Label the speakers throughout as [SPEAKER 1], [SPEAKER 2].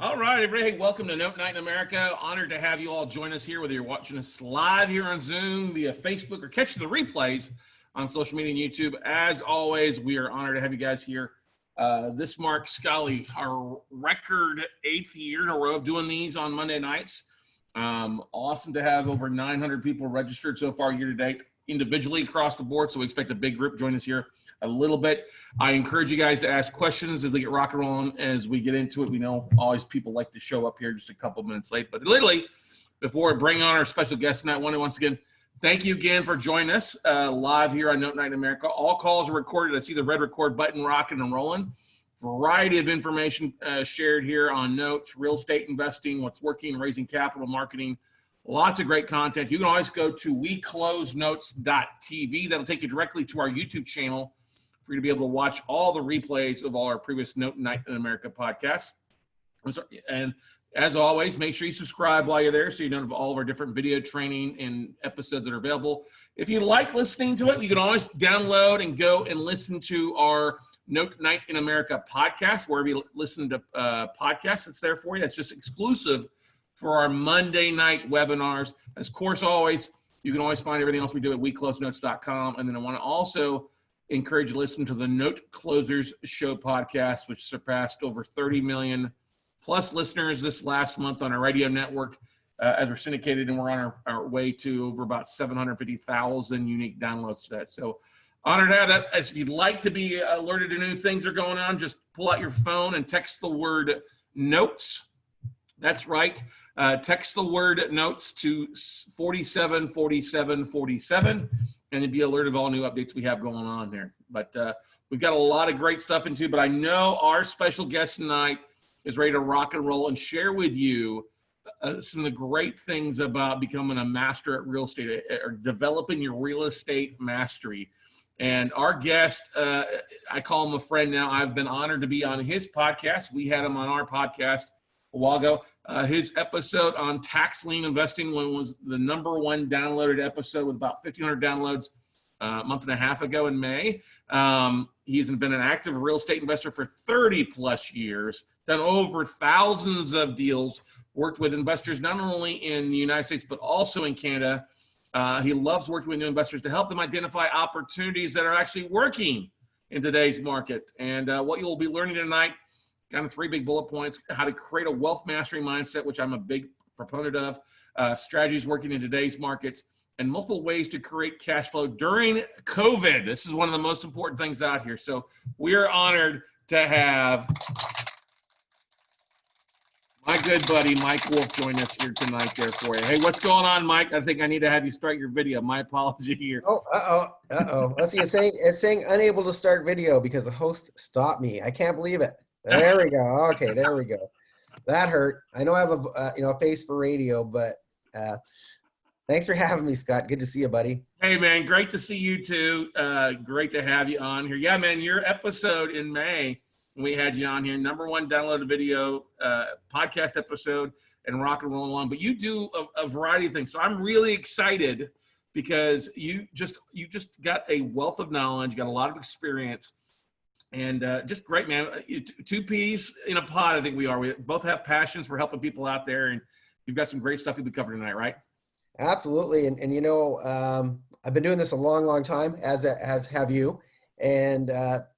[SPEAKER 1] All right, everybody. Hey, welcome to Note Night in America. Honored to have you all join us here, whether you're watching us live here on Zoom, via Facebook, or catch the replays on social media and YouTube. As always, we are honored to have you guys here. This marks, Scully, our record 8th year in a row of doing these on Monday nights. Awesome to have over 900 people registered so far year to date, individually across the board. So we expect a big group join us here a little bit. I encourage you guys to ask questions as we get rock and rolling as we get into it. We know always people like to show up here just a couple minutes late, but literally before we bring on our special guest tonight, I want to once again thank you again for joining us live here on Note Night in America. All calls are recorded. I see the red record button rocking and rolling. Variety of information shared here on notes, real estate investing, what's working, raising capital, marketing. Lots of great content. You can always go to weclosenotes.tv. That'll take you directly to our YouTube channel for you to be able to watch all the replays of all our previous Note Night in America podcasts. And as always, make sure you subscribe while you're there so you know of all of our different video training and episodes that are available. If you like listening to it, you can always download and go and listen to our Note Night in America podcast, wherever you listen to podcasts. It's there for you. It's just exclusive for our Monday night webinars. As course always, you can always find everything else we do at weclosenotes.com. And then I want to also encourage you to listen to the Note Closers Show podcast, which surpassed over 30 million plus listeners this last month on our radio network as we're syndicated, and we're on our way to over about 750,000 unique downloads to that. So honored to have that. If you'd like to be alerted to new things that are going on, just pull out your phone and text the word notes. That's right. Text the word notes to 474747, and you'll be alerted of all new updates we have going on there. But we've got a lot of great stuff into, but I know our special guest tonight is ready to rock and roll and share with you some of the great things about becoming a master at real estate or developing your real estate mastery. And our guest, I call him a friend now. I've been honored to be on his podcast. We had him on our podcast a while ago. His episode on tax lien investing was the #1 downloaded episode with about 1,500 downloads a month and a half ago in May. He's been an active real estate investor for 30 plus years, done over thousands of deals, worked with investors not only in the United States, but also in Canada. He loves working with new investors to help them identify opportunities that are actually working in today's market. And what you'll be learning tonight, kind of 3 big bullet points: how to create a wealth mastery mindset, which I'm a big proponent of, strategies working in today's markets, and multiple ways to create cash flow during COVID. This is one of the most important things out here. So we are honored to have my good buddy, Mike Wolf, join us here tonight there for you. Hey, what's going on, Mike? I think I need to have you start your video. My apology here.
[SPEAKER 2] Oh, uh-oh. Let's see, it's saying unable to start video because the host stopped me. I can't believe it. There we go. Okay, there we go. That hurt. I know I have a face for radio, but thanks for having me, Scott. Good to see you, buddy.
[SPEAKER 1] Hey, man, great to see you too. Great to have you on here. Yeah, man, your episode in May, we had you on here, #1 downloaded video, podcast episode, and rock and roll on. But you do a variety of things. So I'm really excited because you just got a wealth of knowledge, got a lot of experience, and just great, man. 2 peas in a pod, I think we are. We both have passions for helping people out there, and you've got some great stuff to be covering tonight, right?
[SPEAKER 2] Absolutely. And you know, I've been doing this a long time, as have you. And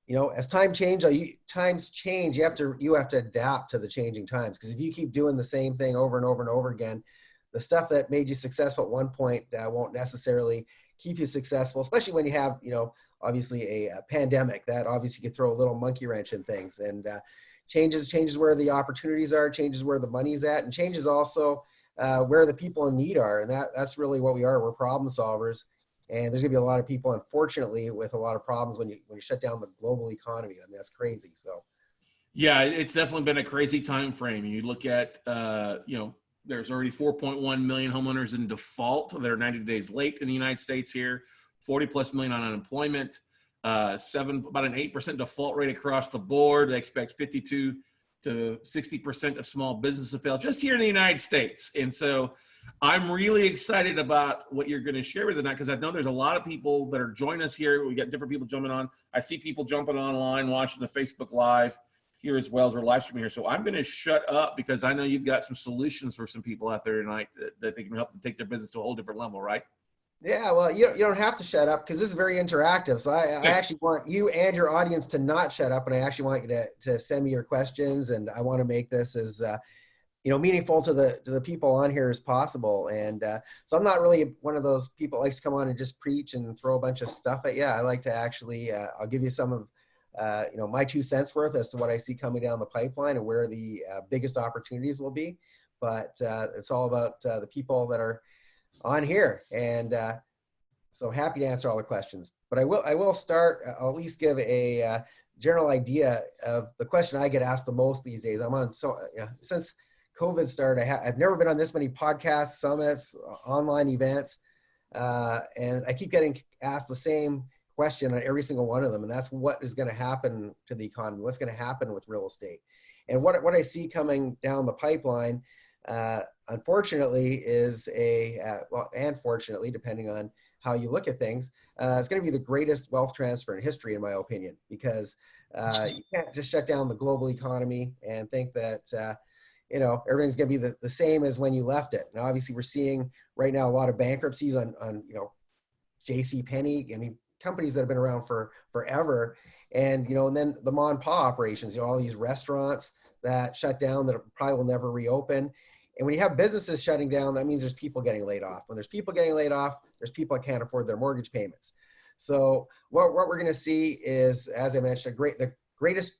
[SPEAKER 2] you know, as times change, you have to adapt to the changing times. Because if you keep doing the same thing over and over and over again, the stuff that made you successful at one point won't necessarily keep you successful, especially when you have, you know, obviously a pandemic that obviously could throw a little monkey wrench in things. And changes where the opportunities are, changes where the money's at, and changes also where the people in need are. And that's really what we are. We're problem solvers. And there's gonna be a lot of people, unfortunately, with a lot of problems when you shut down the global economy. I mean, that's crazy. So,
[SPEAKER 1] yeah, it's definitely been a crazy time frame. You look at, you know, there's already 4.1 million homeowners in default that are 90 days late in the United States here, 40 plus million on unemployment, about an 8% default rate across the board. They expect 52 to 60% of small businesses to fail just here in the United States. And so I'm really excited about what you're going to share with us tonight, because I know there's a lot of people that are joining us here. We got different people jumping on. I see people jumping online, watching the Facebook Live. here as well as we're live streaming here. So I'm going to shut up because I know you've got some solutions for some people out there tonight that they can help them take their business to a whole different level, right?
[SPEAKER 2] Yeah, well, you don't have to shut up because this is very interactive. So I actually want you and your audience to not shut up, and I actually want you to send me your questions, and I want to make this as meaningful to the people on here as possible. And so I'm not really one of those people that likes to come on and just preach and throw a bunch of stuff at you. I like to actually I'll give you some of my 2 cents worth as to what I see coming down the pipeline and where the biggest opportunities will be. But it's all about the people that are on here, and so happy to answer all the questions. But I will start. I'll at least give a general idea of the question I get asked the most these days. I'm on since COVID started. I've never been on this many podcasts, summits, online events, and I keep getting asked the same question on every single one of them, and that's what is going to happen to the economy. What's going to happen with real estate? And what I see coming down the pipeline, unfortunately, is and fortunately, depending on how you look at things, it's going to be the greatest wealth transfer in history, in my opinion, because you can't just shut down the global economy and think that everything's going to be the same as when you left it. And obviously, we're seeing right now a lot of bankruptcies on J.C. Penney. I mean, companies that have been around for forever, and then the mom and pop operations. All these restaurants that shut down that probably will never reopen. And when you have businesses shutting down, that means there's people getting laid off. When there's people getting laid off, there's people that can't afford their mortgage payments. So what we're going to see is, as I mentioned, the greatest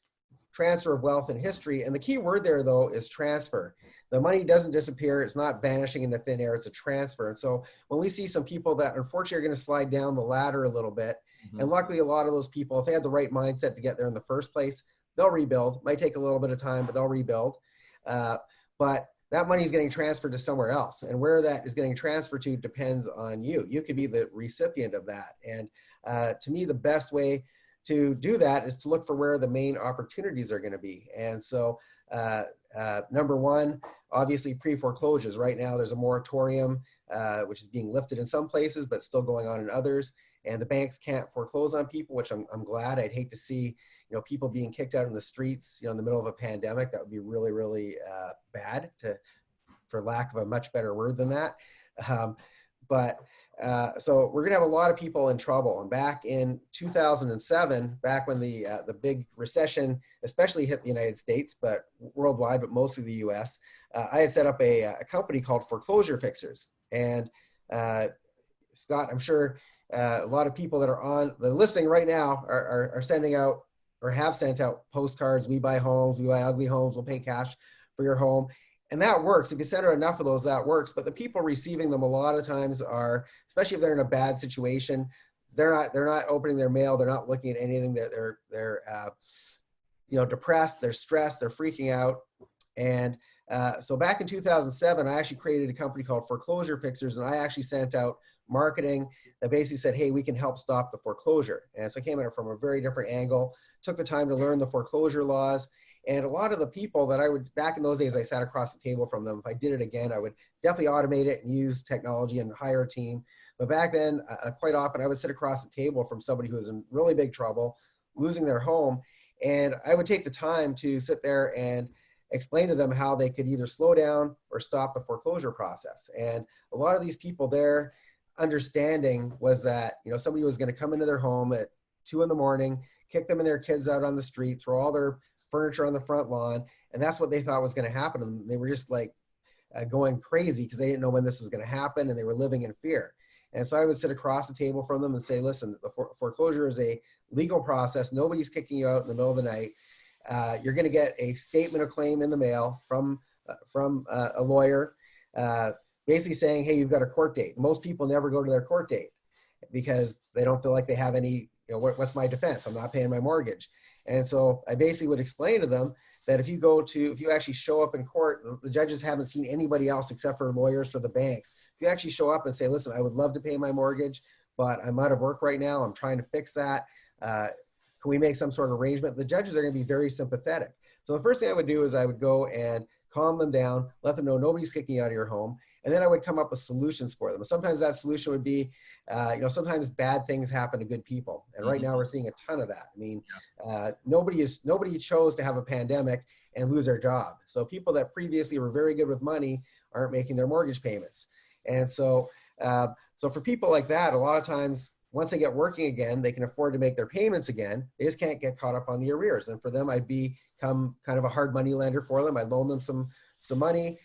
[SPEAKER 2] transfer of wealth in history. And the key word there, though, is transfer. The money doesn't disappear. It's not vanishing into thin air. It's a transfer. And so when we see some people that unfortunately are going to slide down the ladder a little bit, and luckily a lot of those people, if they had the right mindset to get there in the first place, they'll rebuild. Might take a little bit of time, but they'll rebuild. But that money is getting transferred to somewhere else. And where that is getting transferred to depends on you. You could be the recipient of that. And to me, the best way to do that is to look for where the main opportunities are going to be. And so number one, obviously pre-foreclosures. Right now, there's a moratorium, which is being lifted in some places, but still going on in others. And the banks can't foreclose on people, which I'm glad. I'd hate to see people being kicked out in the streets, in the middle of a pandemic. That would be really, really bad, for lack of a much better word than that. So we're going to have a lot of people in trouble. And back in 2007, back when the big recession, especially hit the United States, but worldwide, but mostly the U.S., I had set up a company called Foreclosure Fixers. And Scott, I'm sure a lot of people that are listening right now are sending out or have sent out postcards. We buy homes, we buy ugly homes, we'll pay cash for your home. And that works. If you send out enough of those, that works. But the people receiving them a lot of times are, especially if they're in a bad situation, they're not opening their mail. They're not looking at anything. They're depressed. They're stressed. They're freaking out. And so back in 2007, I actually created a company called Foreclosure Fixers, and I actually sent out marketing that basically said, hey, we can help stop the foreclosure. And so I came at it from a very different angle, took the time to learn the foreclosure laws. And a lot of the people that back in those days, I sat across the table from them. If I did it again, I would definitely automate it and use technology and hire a team. But back then, quite often, I would sit across the table from somebody who was in really big trouble, losing their home. And I would take the time to sit there and explain to them how they could either slow down or stop the foreclosure process. And a lot of these people, their understanding was that, somebody was going to come into their home at 2 a.m, kick them and their kids out on the street, throw all their furniture on the front lawn. And that's what they thought was going to happen. And they were just going crazy because they didn't know when this was going to happen, and they were living in fear. And so I would sit across the table from them and say, listen, the foreclosure is a legal process. Nobody's kicking you out in the middle of the night. You're going to get a statement of claim in the mail from a lawyer, basically saying, hey, you've got a court date. Most people never go to their court date because they don't feel like they have any, what's my defense? I'm not paying my mortgage. And so I basically would explain to them that if you actually show up in court, the judges haven't seen anybody else except for lawyers for the banks. If you actually show up and say, listen, I would love to pay my mortgage, but I'm out of work right now. I'm trying to fix that. Can we make some sort of arrangement? The judges are going to be very sympathetic. So the first thing I would do is I would go and calm them down, let them know nobody's kicking you out of your home. And then I would come up with solutions for them. Sometimes that solution would be, sometimes bad things happen to good people. And right now we're seeing a ton of that. I mean, nobody chose to have a pandemic and lose their job. So people that previously were very good with money aren't making their mortgage payments. And so for people like that, a lot of times, once they get working again, they can afford to make their payments again. They just can't get caught up on the arrears. And for them, I'd become kind of a hard money lender for them. I'd loan them some money,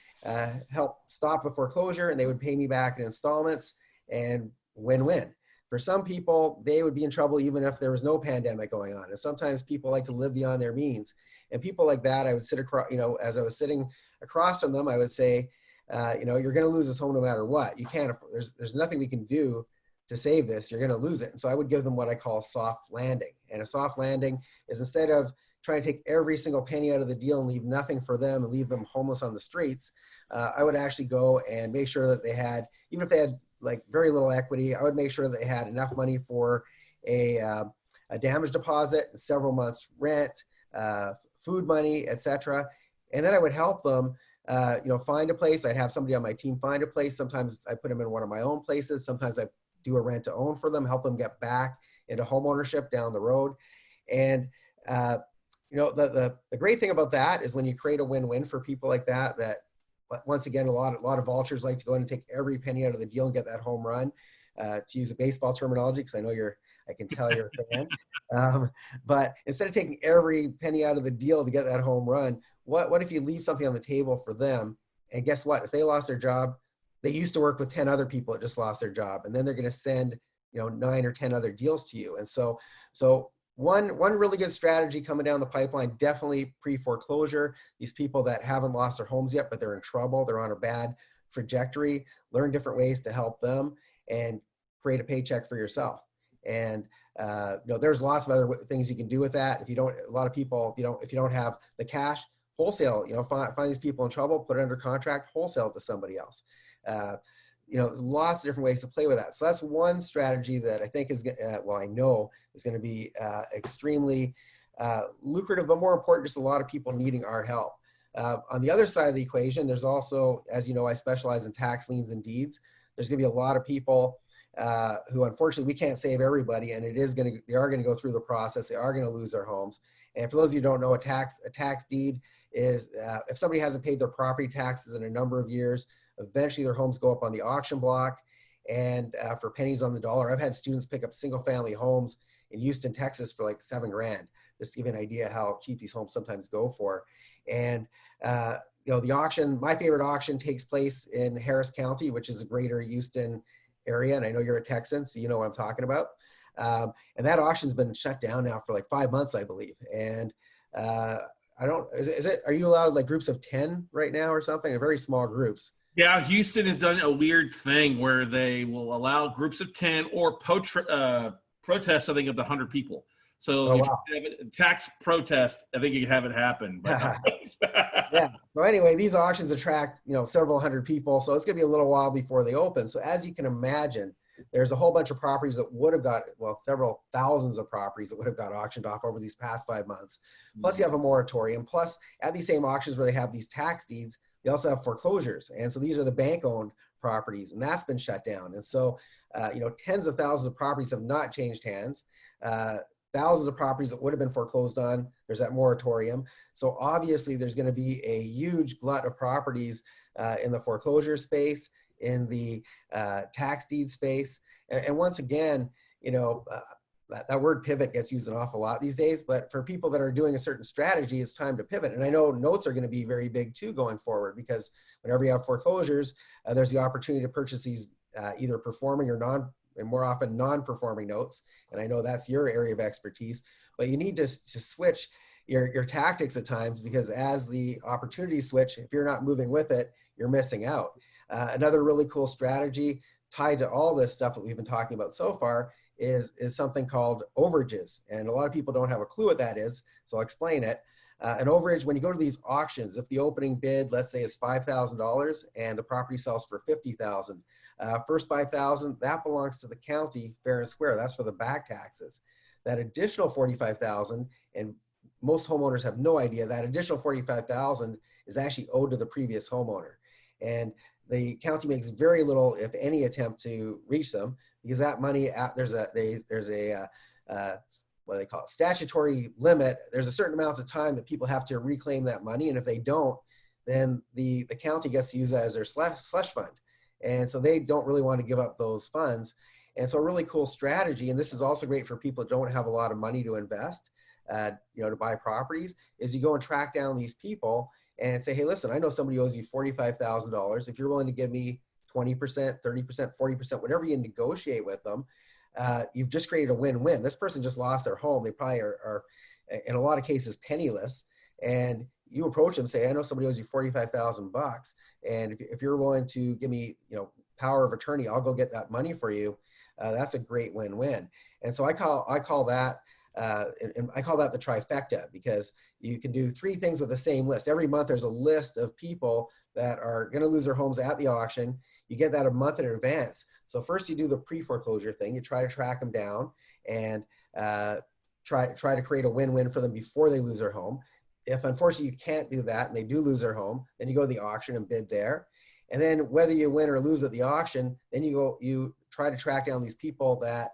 [SPEAKER 2] help stop the foreclosure, and they would pay me back in installments, and win-win. For some people, they would be in trouble even if there was no pandemic going on. And sometimes people like to live beyond their means. And people like that, I would sit across, as I was sitting across from them, I would say, you're going to lose this home no matter what. You can't afford, there's nothing we can do to save this. You're going to lose it. And so I would give them what I call soft landing. And a soft landing is, instead of trying to take every single penny out of the deal and leave nothing for them and leave them homeless on the streets, I would actually go and make sure that they had, even if they had like very little equity, I would make sure that they had enough money for a damage deposit, several months rent, food money, etc. And then I would help them find a place. I'd have somebody on my team find a place. Sometimes I put them in one of my own places. Sometimes I do a rent to own for them, help them get back into home ownership down the road. And, the great thing about that is when you create a win-win for people like that, once again, a lot of vultures like to go in and take every penny out of the deal and get that home run, to use a baseball terminology, because I know I can tell you're a fan. But instead of taking every penny out of the deal to get that home run, what if you leave something on the table for them? And guess what? If they lost their job, they used to work with 10 other people that just lost their job, and then they're going to send 9 or 10 other deals to you. And so one really good strategy coming down the pipeline, definitely pre-foreclosure. These people that haven't lost their homes yet, but they're in trouble, they're on a bad trajectory, learn different ways to help them and create a paycheck for yourself. And there's lots of other things you can do with that. If you don't have the cash, wholesale, find these people in trouble, put it under contract, wholesale it to somebody else. Lots of different ways to play with that. So that's one strategy that I think I know is going to be extremely lucrative, but more important, just a lot of people needing our help. On the other side of the equation, there's also, as you know, I specialize in tax liens and deeds. There's going to be a lot of people who, unfortunately, we can't save everybody, and they are going to go through the process. They are going to lose their homes. And for those of you who don't know, a tax deed is if somebody hasn't paid their property taxes in a number of years, eventually their homes go up on the auction block, and for pennies on the dollar. I've had students pick up single family homes in Houston, Texas for like $7,000, just to give you an idea how cheap these homes sometimes go for. And the auction, my favorite auction, takes place in Harris County, which is a greater Houston area. And I know you're a Texan, so you know what I'm talking about. And that auction's been shut down now for like 5 months, I believe. And are you allowed like groups of 10 right now or something? Or very small groups?
[SPEAKER 1] Yeah, Houston has done a weird thing where they will allow groups of 10 or protests, I think, of the 100 people. So if you have a tax protest, I think you can have it happen. But
[SPEAKER 2] yeah. So anyway, these auctions attract, several hundred people. So it's going to be a little while before they open. So as you can imagine, there's a whole bunch of properties that would have got, several thousands of properties that would have got auctioned off over these past 5 months. Plus you have a moratorium. Plus at these same auctions where they have these tax deeds, they also have foreclosures. And so these are the bank-owned properties, and that's been shut down. And so, tens of thousands of properties have not changed hands. Thousands of properties that would have been foreclosed on, there's that moratorium. So obviously there's going to be a huge glut of properties in the foreclosure space, in the tax deed space. And once again, that word pivot gets used an awful lot these days, but for people that are doing a certain strategy, it's time to pivot. And I know notes are going to be very big too going forward, because whenever you have foreclosures, there's the opportunity to purchase these either performing or more often non-performing notes. And I know that's your area of expertise, but you need to switch your tactics at times, because as the opportunities switch, if you're not moving with it, you're missing out. Another really cool strategy tied to all this stuff that we've been talking about so far is something called overages. And a lot of people don't have a clue what that is, so I'll explain it. An overage, when you go to these auctions, if the opening bid, let's say, is $5,000 and the property sells for $50,000, first $5,000, that belongs to the county fair and square. That's for the back taxes. That additional $45,000, and most homeowners have no idea, that additional $45,000 is actually owed to the previous homeowner. And the county makes very little, if any, attempt to reach them, because that money, there's a what do they call it, statutory limit. There's a certain amount of time that people have to reclaim that money, and if they don't, then the county gets to use that as their slush fund. And so they don't really want to give up those funds. And so a really cool strategy, and this is also great for people that don't have a lot of money to invest, to buy properties, is you go and track down these people and say, hey, listen, I know somebody owes you $45,000. If you're willing to give me 20%, 30%, 40%, whatever you negotiate with them, you've just created a win-win. This person just lost their home. They probably are in a lot of cases, penniless. And you approach them and say, I know somebody owes you $45,000. And if you're willing to give me, power of attorney, I'll go get that money for you. That's a great win-win. And so I call that, and I call that the trifecta, because you can do three things with the same list. Every month there's a list of people that are going to lose their homes at the auction. You get that a month in advance. So first you do the pre-foreclosure thing. You try to track them down and try to create a win-win for them before they lose their home. If unfortunately you can't do that and they do lose their home, then you go to the auction and bid there. And then whether you win or lose at the auction, then you try to track down these people that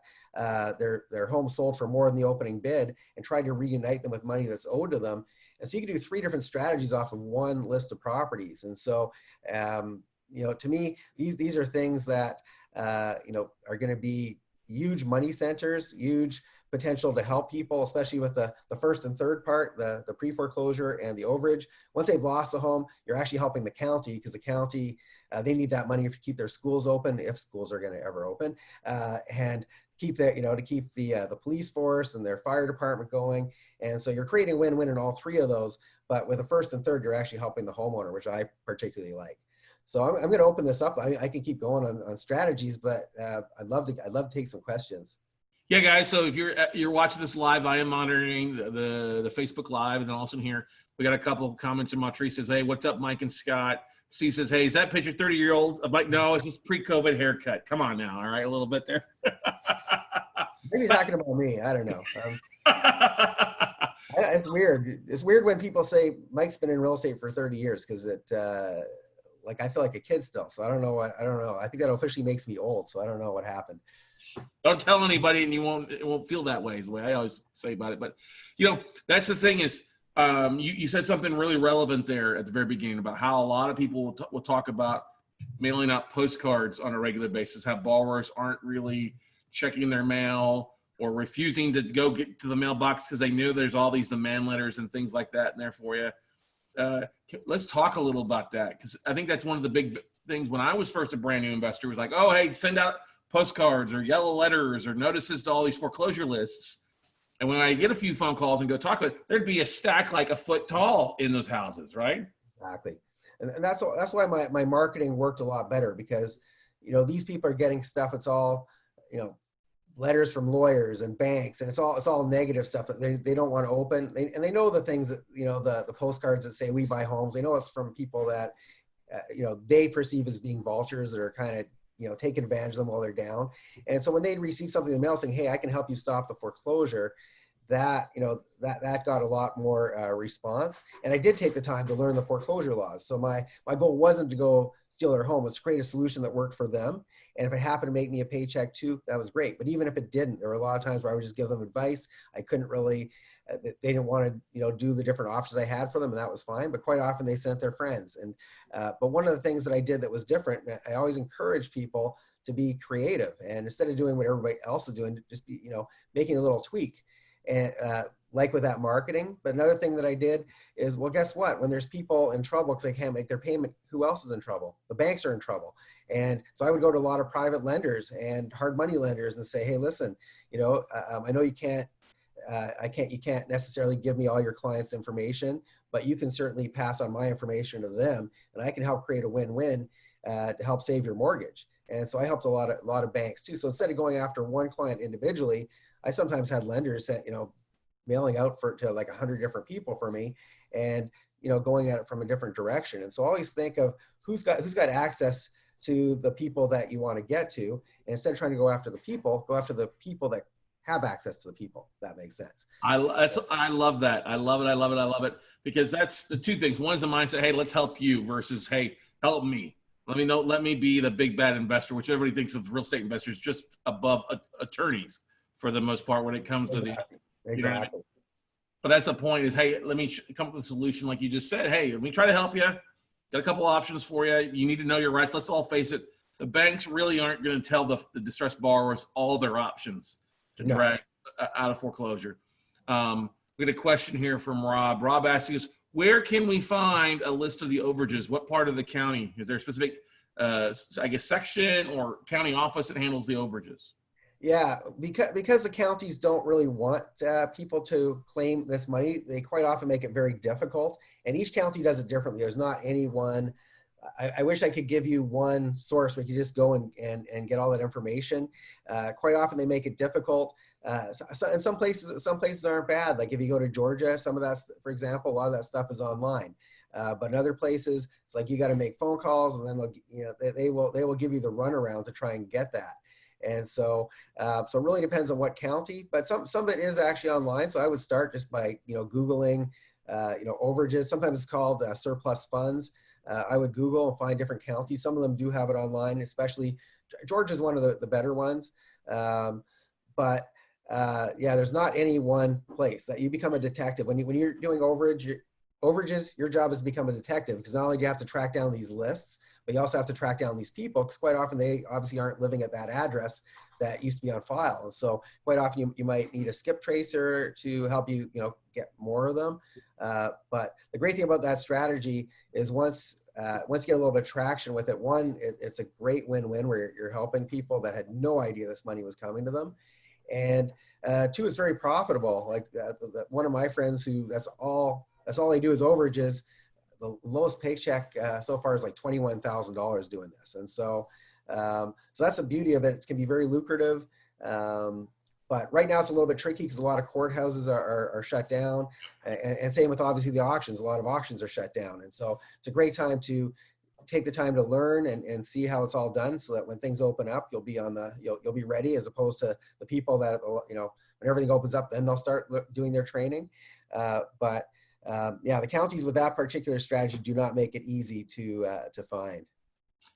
[SPEAKER 2] their home sold for more than the opening bid, and try to reunite them with money that's owed to them. And so you can do three different strategies off of one list of properties. And so, to me, these are things that, are going to be huge money centers, huge potential to help people, especially with the first and third part, the pre-foreclosure and the overage. Once they've lost the home, you're actually helping the county, because the county, they need that money to keep their schools open, if schools are going to ever open, and keep that, to keep the police force and their fire department going. And so you're creating win-win in all three of those, but with the first and third, you're actually helping the homeowner, which I particularly like. So I'm going to open this up. I can keep going on strategies, but I'd love to take some questions.
[SPEAKER 1] Yeah, guys. So if you're watching this live, I am monitoring the Facebook Live, and then also here we got a couple of comments. And Montrese says, "Hey, what's up, Mike and Scott?" Steve says, "Hey, is that picture 30-year-olds?" I'm like, "No, it's just pre-COVID haircut. Come on now, all right, a little bit there."
[SPEAKER 2] Maybe you're talking about me. I don't know. It's weird. It's weird when people say Mike's been in real estate for 30 years, because I feel like a kid still. So I don't know. I think that officially makes me old. So I don't know what happened.
[SPEAKER 1] Don't tell anybody, and it won't feel that way, is the way I always say about it. But, that's the thing is, you said something really relevant there at the very beginning about how a lot of people will talk about mailing out postcards on a regular basis, how borrowers aren't really checking their mail or refusing to go get to the mailbox because they knew there's all these demand letters and things like that in there for you. Let's talk a little about that, because I think that's one of the big things. When I was first a brand new investor, was like, oh, hey, send out postcards or yellow letters or notices to all these foreclosure lists. And when I get a few phone calls and go talk with it, there'd be a stack like a foot tall in those houses, right?
[SPEAKER 2] Exactly. And that's why my marketing worked a lot better, because, these people are getting stuff. It's all, letters from lawyers and banks, and it's all negative stuff that they don't want to open. And they know the things that, the postcards that say we buy homes, they know it's from people that, they perceive as being vultures that are kind of, taking advantage of them while they're down. And so when they receive something in the mail saying, hey, I can help you stop the foreclosure, that got a lot more response. And I did take the time to learn the foreclosure laws. So my goal wasn't to go steal their home, it was to create a solution that worked for them. And if it happened to make me a paycheck too, that was great. But even if it didn't, there were a lot of times where I would just give them advice. I couldn't really, they didn't want to, do the different options I had for them, and that was fine. But quite often they sent their friends. And but one of the things that I did that was different, I always encourage people to be creative, and instead of doing what everybody else is doing, just be, making a little tweak. And like with that marketing. But another thing that I did is, well, guess what? When there's people in trouble because they can't make their payment, who else is in trouble? The banks are in trouble. And so I would go to a lot of private lenders and hard money lenders and say, hey, listen, I know you can't necessarily give me all your clients' information, but you can certainly pass on my information to them, and I can help create a win-win to help save your mortgage. And so I helped a lot of banks too. So instead of going after one client individually, I sometimes had lenders that, mailing out to like 100 different people for me, and, going at it from a different direction. And so always think of who's got access to the people that you want to get to. And instead of trying to go after the people, go after the people that have access to the people. If that makes sense.
[SPEAKER 1] I love that. I love it. Because that's the two things. One is the mindset, hey, let's help you, versus, hey, help me. Let me be the big bad investor, which everybody thinks of real estate investors just above attorneys for the most part when it comes to the, you know what I mean?
[SPEAKER 2] Exactly.
[SPEAKER 1] But that's the point is, hey, let me come up with a solution like you just said. Hey, let me try to help you. Got a couple options for you. You need to know your rights. Let's all face it. The banks really aren't going to tell the distressed borrowers all their options to
[SPEAKER 2] No.
[SPEAKER 1] drag out of foreclosure. We had a question here from Rob. Rob asking us, where can we find a list of the overages? What part of the county? Is there a specific, I guess, section or county office that handles the overages?
[SPEAKER 2] Yeah, because the counties don't really want people to claim this money, they quite often make it very difficult. And each county does it differently. There's not any one. I wish I could give you one source where you just go and get all that information. Quite often they make it difficult. And some places aren't bad. Like if you go to Georgia, some of that, for example, a lot of that stuff is online. But in other places, it's like you got to make phone calls, and then they will give you the runaround to try and get that. And so it really depends on what county, but some of it is actually online. So I would start just by, Googling, overages. Sometimes it's called surplus funds. I would Google and find different counties. Some of them do have it online, especially Georgia is one of the better ones. But there's not any one place that you become a detective. When you're doing overages, your job is to become a detective, because not only do you have to track down these lists, but you also have to track down these people, because quite often they obviously aren't living at that address that used to be on file. And so quite often you might need a skip tracer to help you, get more of them. But the great thing about that strategy is once you get a little bit of traction with it, one, it's a great win-win where you're helping people that had no idea this money was coming to them. And two, it's very profitable. Like one of my friends who that's all they do is overages. The lowest paycheck so far is like $21,000 doing this. And so that's the beauty of it. It can be very lucrative. But right now it's a little bit tricky because a lot of courthouses are shut down, and same with obviously the auctions. A lot of auctions are shut down. And so it's a great time to take the time to learn and see how it's all done, so that when things open up, you'll be ready, as opposed to the people that, when everything opens up, then they'll start doing their training. The counties with that particular strategy do not make it easy to find.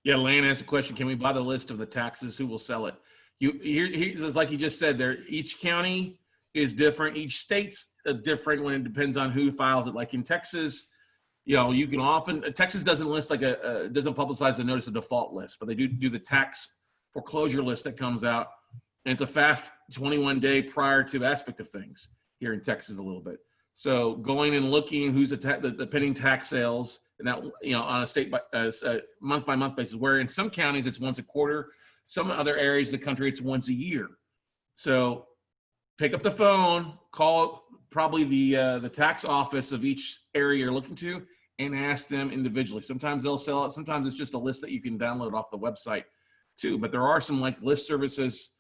[SPEAKER 1] Yeah, Lane asked a question. Can we buy the list of the taxes? Who will sell it? It's like you just said there, each county is different. Each state's different when it depends on who files it. Like in Texas, you can often, Texas doesn't list doesn't publicize the notice of default list, but they do the tax foreclosure list that comes out. And it's a fast 21-day prior to aspect of things here in Texas a little bit. So going and looking who's the pending tax sales, and that, on a state by month by month basis, where in some counties it's once a quarter, some other areas of the country it's once a year. So pick up the phone, call probably the tax office of each area you're looking to, and ask them individually. Sometimes they'll sell it. Sometimes it's just a list that you can download off the website too. But there are some like list services,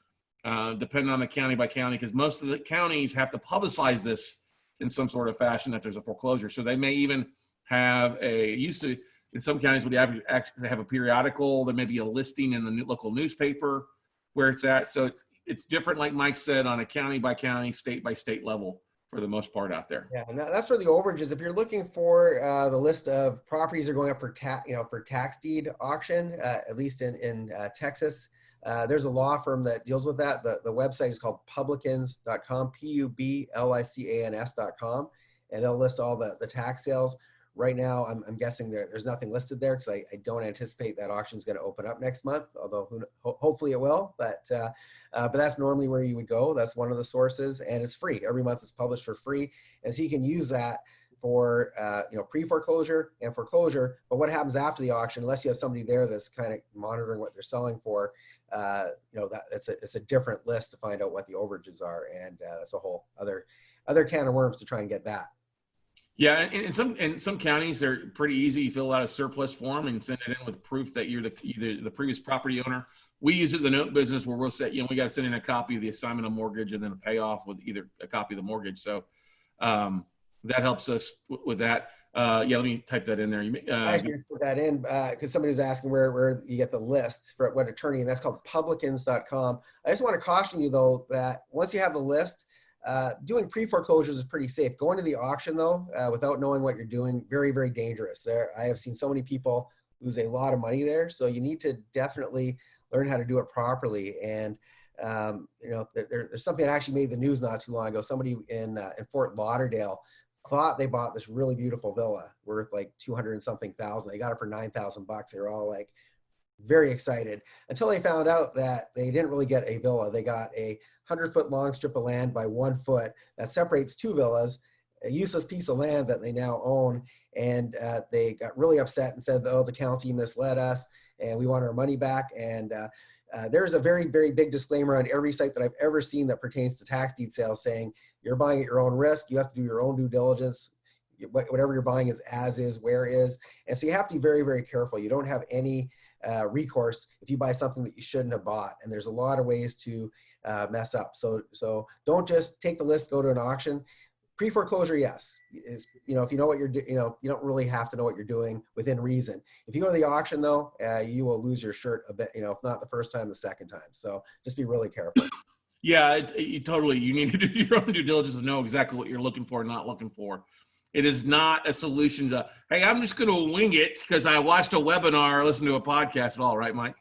[SPEAKER 1] depending on the county by county, because most of the counties have to publicize this in some sort of fashion that there's a foreclosure. So they may even have in some counties would actually have a periodical. There may be a listing in the local newspaper where it's at. So it's different, like Mike said, on a county by county, state by state level for the most part out there.
[SPEAKER 2] Yeah, and that's where the overages. If you're looking for the list of properties that are going up for tax deed auction, at least in Texas, there's a law firm that deals with that. The website is called publicans.com, publicans.com, and they'll list all the tax sales. Right now, I'm guessing there's nothing listed there, because I don't anticipate that auction is going to open up next month, although hopefully it will. But that's normally where you would go. That's one of the sources, and it's free. Every month it's published for free, and so you can use that for pre-foreclosure and foreclosure. But what happens after the auction, unless you have somebody there that's kind of monitoring what they're selling for, that it's a different list to find out what the overages are, and that's a whole other can of worms to try and get that.
[SPEAKER 1] Yeah, and in some counties they're pretty easy. You fill out a surplus form and send it in with proof that you're either the previous property owner. We use it in the note business where we'll say, we got to send in a copy of the assignment of mortgage and then a payoff with either a copy of the mortgage. So that helps us with that. Let me type that in there.
[SPEAKER 2] I actually put that in because somebody was asking where you get the list for what attorney, and that's called publicans.com. I just want to caution you though that once you have the list, doing pre-foreclosures is pretty safe. Going to the auction though, without knowing what you're doing, very, very dangerous. I have seen so many people lose a lot of money there. So you need to definitely learn how to do it properly. And there's something that actually made the news not too long ago. Somebody in Fort Lauderdale thought they bought this really beautiful villa worth like 200 and something thousand. They got it for $9,000. They were all like very excited until they found out that they didn't really get a villa. They got a 100-foot long strip of land by 1 foot that separates two villas, a useless piece of land that they now own. And they got really upset and said, oh, the county misled us and we want our money back. And there's a very, very big disclaimer on every site that I've ever seen that pertains to tax deed sales saying you're buying at your own risk. You have to do your own due diligence. Whatever you're buying is as is, where is. And so you have to be very, very careful. You don't have any recourse if you buy something that you shouldn't have bought. And there's a lot of ways to mess up. So don't just take the list, go to an auction. Pre-foreclosure, yes. If you know what you're doing, you don't really have to know what you're doing within reason. If you go to the auction though, you will lose your shirt a bit, if not the first time, the second time. So just be really careful.
[SPEAKER 1] Yeah, totally. You need to do your own due diligence and know exactly what you're looking for and not looking for. It is not a solution to, hey, I'm just going to wing it because I watched a webinar or listened to a podcast at all, right, Mike?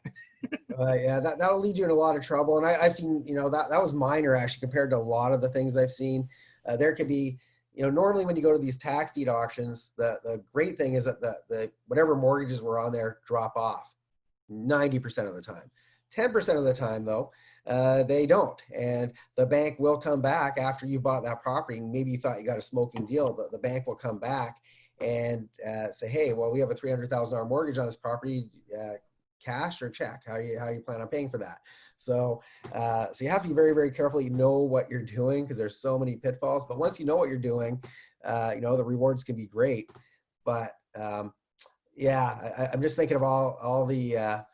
[SPEAKER 2] Yeah, that'll lead you in a lot of trouble. And I've seen, that was minor actually compared to a lot of the things I've seen. There could be, normally when you go to these tax deed auctions, the great thing is that the whatever mortgages were on there drop off 90% of the time. 10% of the time though, they don't. And the bank will come back after you bought that property. Maybe you thought you got a smoking deal. The bank will come back and say, hey, well, we have a $300,000 mortgage on this property, cash or check? How you plan on paying for that? So you have to be very, very careful. You know what you're doing because there's so many pitfalls. But once you know what you're doing, the rewards can be great. But I'm just thinking of all the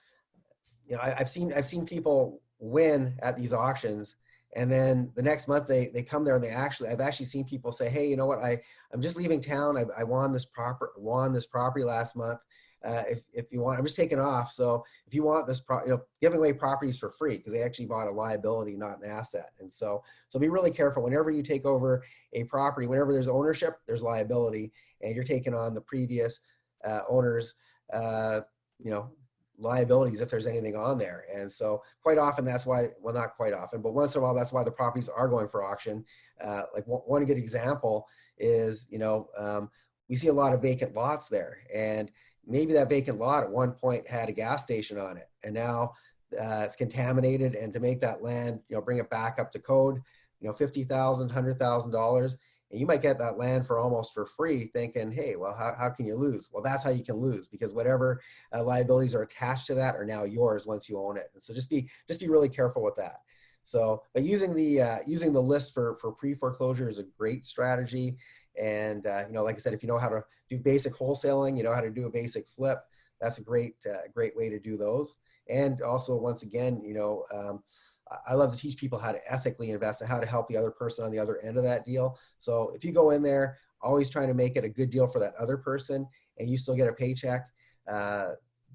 [SPEAKER 2] I've seen people win at these auctions, and then the next month they come there and I've actually seen people say, hey, you know what, I'm just leaving town. I won this property last month. If you want, I'm just taking off. So if you want this, giving away properties for free because they actually bought a liability, not an asset. And so be really careful whenever you take over a property. Whenever there's ownership, there's liability, and you're taking on the previous owners, liabilities if there's anything on there. And so quite often that's why, well, not quite often, but once in a while, that's why the properties are going for auction. Like one good example is, we see a lot of vacant lots there, and maybe that vacant lot at one point had a gas station on it, and now it's contaminated. And to make that land, bring it back up to code, $50,000, $100,000, and you might get that land for almost for free, thinking, hey, well, how can you lose? Well, that's how you can lose, because whatever liabilities are attached to that are now yours once you own it. And so just be really careful with that. So, but using the list for pre-foreclosure is a great strategy. And like I said, if you know how to do basic wholesaling, you know how to do a basic flip, that's a great way to do those. And also, once again, I love to teach people how to ethically invest and how to help the other person on the other end of that deal. So if you go in there, always trying to make it a good deal for that other person, and you still get a paycheck,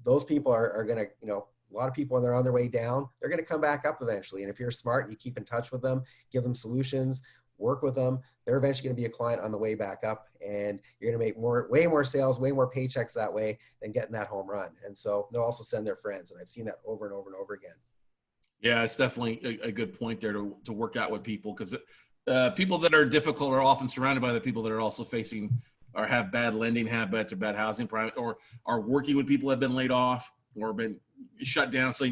[SPEAKER 2] those people are going to, a lot of people when they're on their way down, they're going to come back up eventually. And if you're smart and you keep in touch with them, give them solutions, work with them, they're eventually going to be a client on the way back up, and you're going to make way more sales, way more paychecks that way than getting that home run. And so they'll also send their friends. And I've seen that over and over and over again.
[SPEAKER 1] Yeah, it's definitely a good point there to work out with people, because people that are difficult are often surrounded by the people that are also facing or have bad lending habits or bad housing, or are working with people that have been laid off or been shut down. So,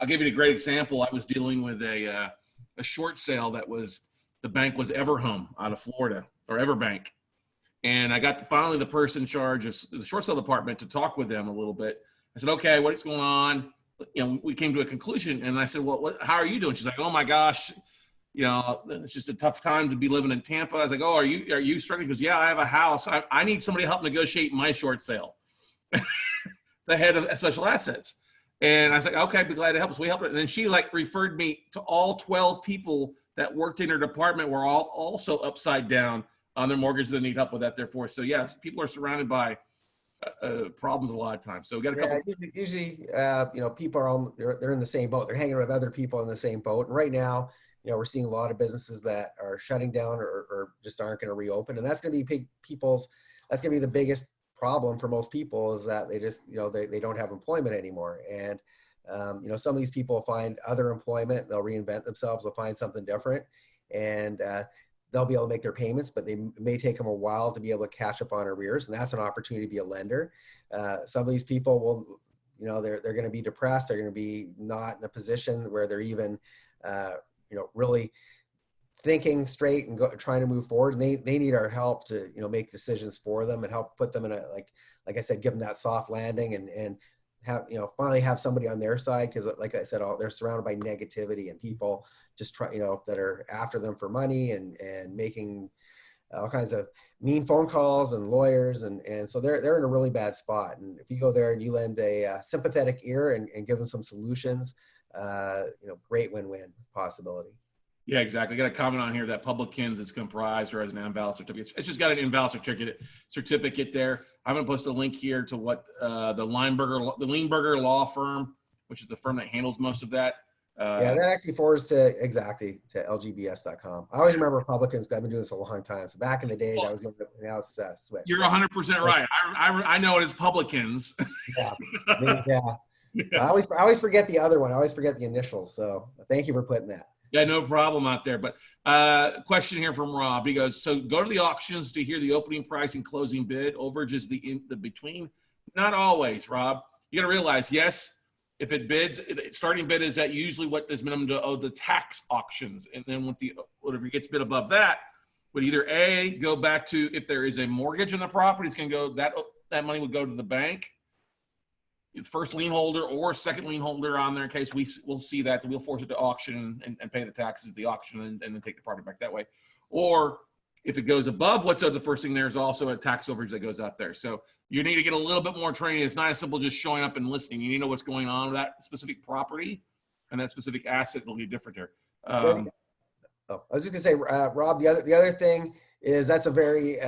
[SPEAKER 1] I'll give you a great example. I was dealing with a short sale that was, the bank was Everhome out of Florida, or Everbank. And I got finally the person in charge of the short sale department to talk with them a little bit. I said, okay, what's going on? We came to a conclusion, and I said, well, how are you doing? She's like, oh my gosh, it's just a tough time to be living in Tampa. I was like, oh, are you struggling? Because yeah, I have a house. I need somebody to help negotiate my short sale. The head of special assets. And I was like, okay, I'd be glad to help us. We helped her. And then she referred me to all 12 people that worked in her department were all also upside down on their mortgages that need help with that. Therefore, so yes, people are surrounded by problems a lot of times. So we got a couple.
[SPEAKER 2] Usually, people are they're in the same boat. They're hanging with other people in the same boat. And right now, we're seeing a lot of businesses that are shutting down or just aren't going to reopen. And that's going to be that's going to be the biggest problem for most people is that they just, they don't have employment anymore. And, some of these people find other employment, they'll reinvent themselves, they'll find something different, and they'll be able to make their payments, but they may take them a while to be able to catch up on arrears. And that's an opportunity to be a lender. Some of these people will, they're going to be depressed. They're going to be not in a position where they're even, really thinking straight and trying to move forward. And they need our help to, make decisions for them and help put them in a, like I said, give them that soft landing and have, finally have somebody on their side. Cause like I said, they're surrounded by negativity and people just try, that are after them for money and making all kinds of mean phone calls and lawyers. And so they're in a really bad spot. And if you go there and you lend a sympathetic ear and give them some solutions, great win-win possibility.
[SPEAKER 1] Yeah, exactly. I got a comment on here that publicans is comprised or as an invalid certificate. It's just got an invalid certificate there. I'm going to post a link here to what the Leinberger law firm, which is the firm that handles most of that.
[SPEAKER 2] Yeah, that actually forwards to lgbs.com. I always remember Republicans. I've been doing this a long time. So back in the day, that was now it's switched.
[SPEAKER 1] You're 100% right. I know it is publicans.
[SPEAKER 2] Yeah, yeah. So I always forget the other one. I always forget the initials. So thank you for putting that.
[SPEAKER 1] Yeah, no problem out there. But question here from Rob. He goes, so go to the auctions to hear the opening price and closing bid. Overage is the between. Not always, Rob. You got to realize, yes, if it bids, starting bid is at usually what is minimum to owe the tax auctions. And then whatever gets bid above that, would either A, go back to, if there is a mortgage on the property, it's going to go, that money would go to the bank. First lien holder or second lien holder on there in case we'll see that we'll force it to auction and pay the taxes at the auction and then take the property back that way. Or if it goes above what's owed the first thing, there's also a tax overage that goes out there. So you need to get a little bit more training. It's not as simple just showing up and listening. You need to know what's going on with that specific property and that specific asset will be different here.
[SPEAKER 2] I was just gonna say, Rob, the other thing is that's a very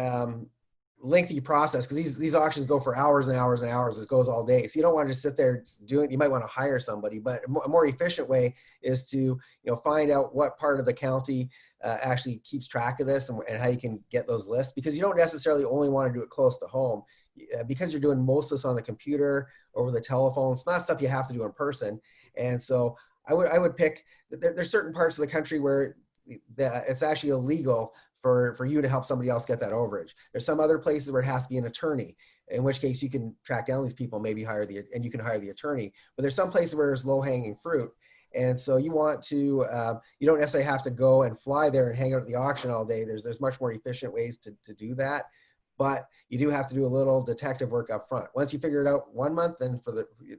[SPEAKER 2] lengthy process because these auctions go for hours and hours and hours. It goes all day. So you don't want to just sit there doing, you might want to hire somebody, but a more efficient way is to, find out what part of the county actually keeps track of this and how you can get those lists, because you don't necessarily only want to do it close to home because you're doing most of this on the computer, over the telephone. It's not stuff you have to do in person. And so I would pick, there's certain parts of the country where it's actually illegal for you to help somebody else get that overage. There's some other places where it has to be an attorney, in which case you can track down these people, maybe and you can hire the attorney. But there's some places where there's low hanging fruit. And so you want to, you don't necessarily have to go and fly there and hang out at the auction all day. There's much more efficient ways to do that. But you do have to do a little detective work up front. Once you figure it out 1 month, then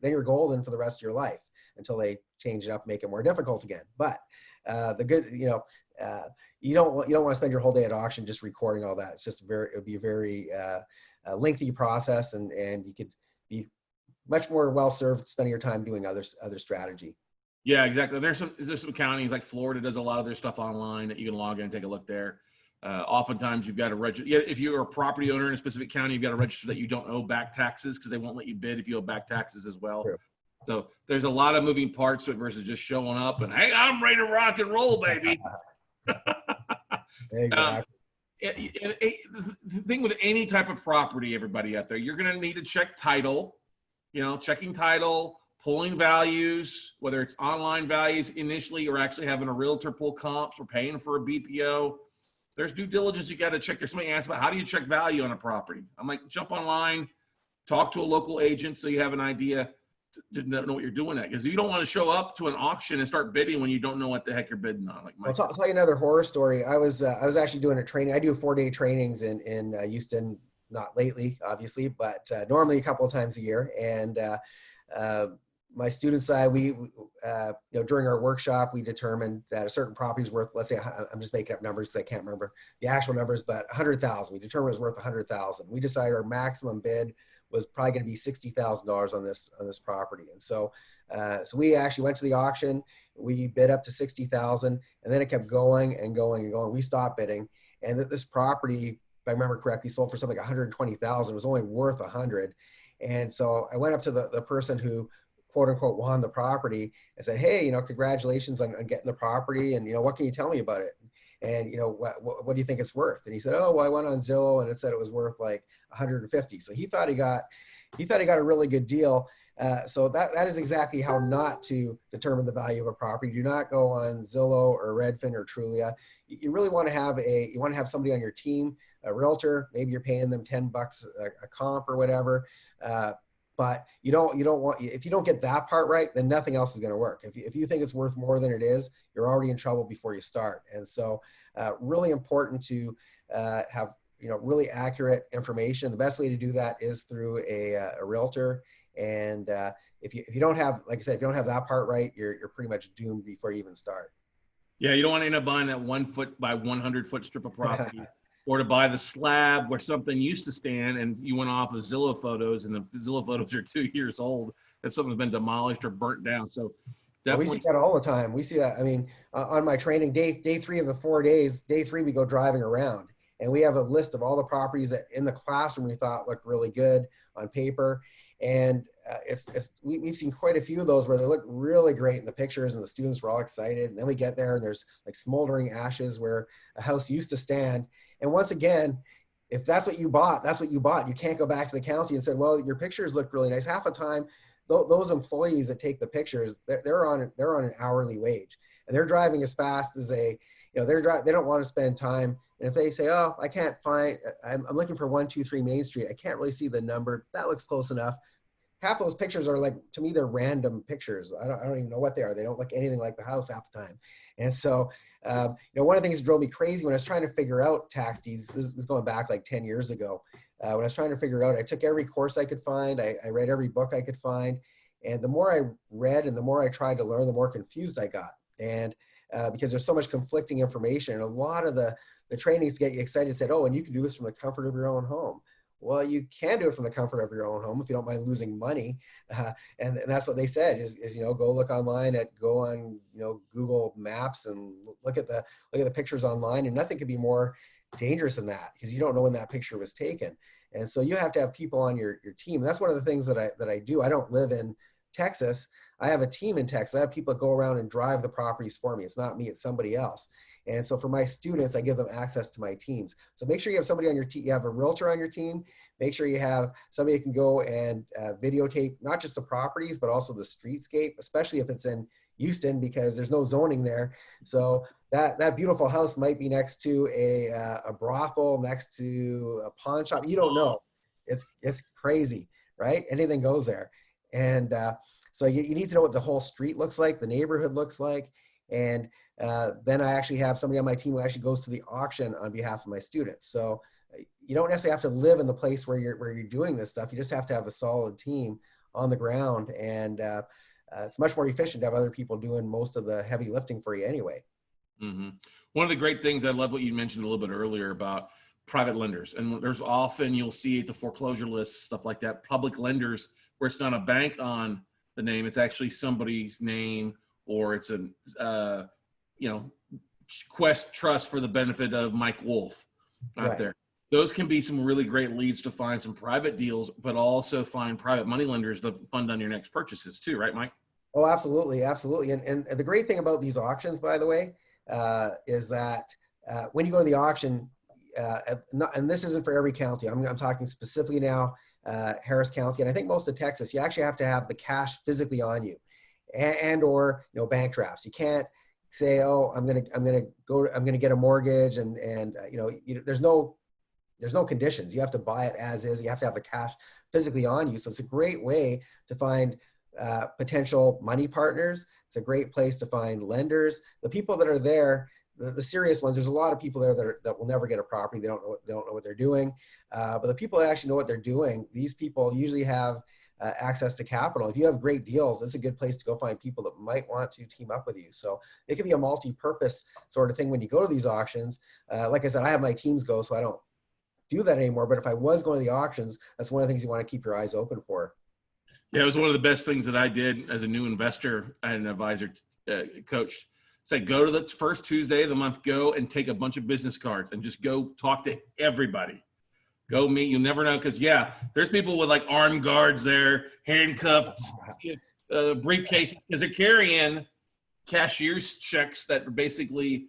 [SPEAKER 2] you're golden for the rest of your life until they change it up, make it more difficult again. But the good, you don't want to spend your whole day at auction just recording all that. It's just it would be a very lengthy process, and you could be much more well served spending your time doing other strategy.
[SPEAKER 1] Yeah, exactly. There's some counties like Florida does a lot of their stuff online that you can log in and take a look there. Oftentimes you've got to register. Yeah, if you're a property owner in a specific county, you've got to register that you don't owe back taxes because they won't let you bid if you owe back taxes as well. True. So there's a lot of moving parts to it versus just showing up and, hey, I'm ready to rock and roll, baby.
[SPEAKER 2] Exactly.
[SPEAKER 1] The thing with any type of property, everybody out there, you're going to need to check title, checking title, pulling values, whether it's online values initially or actually having a realtor pull comps or paying for a BPO. There's due diligence you got to check. There's somebody asked about how do you check value on a property? I'm like, jump online, talk to a local agent so you have an idea to know what you're doing at, because you don't want to show up to an auction and start bidding when you don't know what the heck you're bidding on.
[SPEAKER 2] I'll tell you another horror story. I was actually doing a training. I do 4-day trainings in Houston, not lately, obviously, but normally a couple of times a year. And my students, we during our workshop, we determined that a certain property is worth, let's say, I'm just making up numbers because I can't remember the actual numbers, but 100,000. We determined it was worth 100,000. We decided our maximum bid was probably going to be $60,000 on this property. And so we actually went to the auction. We bid up to 60,000, and then it kept going and going and going. We stopped bidding, and this property, if I remember correctly, sold for something like 120,000. It was only worth 100. And so I went up to the person who, quote unquote, won the property and said, hey, congratulations on getting the property, and what can you tell me about it? And, what do you think it's worth? And he said, oh, well, I went on Zillow and it said it was worth like 150. So he thought he got a really good deal. So that is exactly how not to determine the value of a property. Do not go on Zillow or Redfin or Trulia. You really want to have somebody on your team, a realtor. Maybe you're paying them $10 a comp or whatever. But you don't want, if you don't get that part right, then nothing else is going to work. If you think it's worth more than it is, you're already in trouble before you start. And so really important to have really accurate information. The best way to do that is through a realtor. And if you don't have, like I said, if you don't have that part right, you're pretty much doomed before you even start.
[SPEAKER 1] Yeah, you don't want to end up buying that 1 foot by 100 foot strip of property, or to buy the slab where something used to stand and you went off of Zillow photos and the Zillow photos are 2 years old and something's been demolished or burnt down. So definitely.
[SPEAKER 2] We see that all the time. We see that. I mean, on my training day 3 of the 4 days, day 3 we go driving around and we have a list of all the properties that in the classroom we thought looked really good on paper. And we've seen quite a few of those where they look really great in the pictures and the students were all excited. And then we get there and there's like smoldering ashes where a house used to stand. And once again, if that's what you bought, that's what you bought. You can't go back to the county and say, well, your pictures look really nice. Half the time, those employees that take the pictures, they're on an hourly wage and they're driving as fast as they don't want to spend time. And if they say, oh, I can't find, I'm looking for 123 Main Street. I can't really see the number. That looks close enough. Half those pictures are like, to me, they're random pictures. I don't even know what they are. They don't look anything like the house half the time. And so, one of the things that drove me crazy when I was trying to figure out tax deeds, this is going back like 10 years ago. When I was trying to figure it out, I took every course I could find. I read every book I could find. And the more I read and the more I tried to learn, the more confused I got. And because there's so much conflicting information, and a lot of the trainings get you excited, said, oh, and you can do this from the comfort of your own home. Well, you can do it from the comfort of your own home if you don't mind losing money. And that's what they said is go look online go on Google Maps and look at the pictures online, and nothing could be more dangerous than that because you don't know when that picture was taken. And so you have to have people on your team. That's one of the things that I do. I don't live in Texas. I have a team in Texas. I have people that go around and drive the properties for me. It's not me, it's somebody else. And so for my students, I give them access to my teams. So make sure you have somebody on your team. You have a realtor on your team. Make sure you have somebody that can go and videotape not just the properties, but also the streetscape, especially if it's in Houston, because there's no zoning there. So that beautiful house might be next to a brothel, next to a pawn shop. You don't know. It's crazy, right? Anything goes there. And so you need to know what the whole street looks like, the neighborhood looks like. And then I actually have somebody on my team who actually goes to the auction on behalf of my students. So you don't necessarily have to live in the place where you're doing this stuff. You just have to have a solid team on the ground. And it's much more efficient to have other people doing most of the heavy lifting for you anyway.
[SPEAKER 1] Mm-hmm. One of the great things, I love what you mentioned a little bit earlier about private lenders. And there's often, you'll see at the foreclosure lists, stuff like that, public lenders where it's not a bank on the name, it's actually somebody's name, or it's a, Quest Trust for the benefit of Mike Wolf out
[SPEAKER 2] Right.
[SPEAKER 1] there. Those can be some really great leads to find some private deals, but also find private money lenders to fund on your next purchases too, right, Mike?
[SPEAKER 2] Oh, absolutely. Absolutely. And the great thing about these auctions, by the way, is that when you go to the auction, and this isn't for every county, I'm talking specifically now, Harris County, and I think most of Texas, you actually have to have the cash physically on you or bank drafts. You can't say, oh, I'm going to get a mortgage and there's no conditions. You have to buy it as is. You have to have the cash physically on you. So it's a great way to find potential money partners. It's a great place to find lenders. The people that are there, the serious ones, there's a lot of people there that will never get a property. They don't know what they're doing. But the people that actually know what they're doing, these people usually have access to capital. If you have great deals, it's a good place to go find people that might want to team up with you. So it can be a multi-purpose sort of thing when you go to these auctions. Like I said, I have my teams go, so I don't do that anymore. But if I was going to the auctions, that's one of the things you want to keep your eyes open for.
[SPEAKER 1] Yeah, it was one of the best things that I did as a new investor. I had an advisor coach say, go to the first Tuesday of the month, go and take a bunch of business cards and just go talk to everybody. Go meet. You'll never know. Because, there's people with like armed guards there, handcuffed, briefcases, because they're carrying cashier's checks that are basically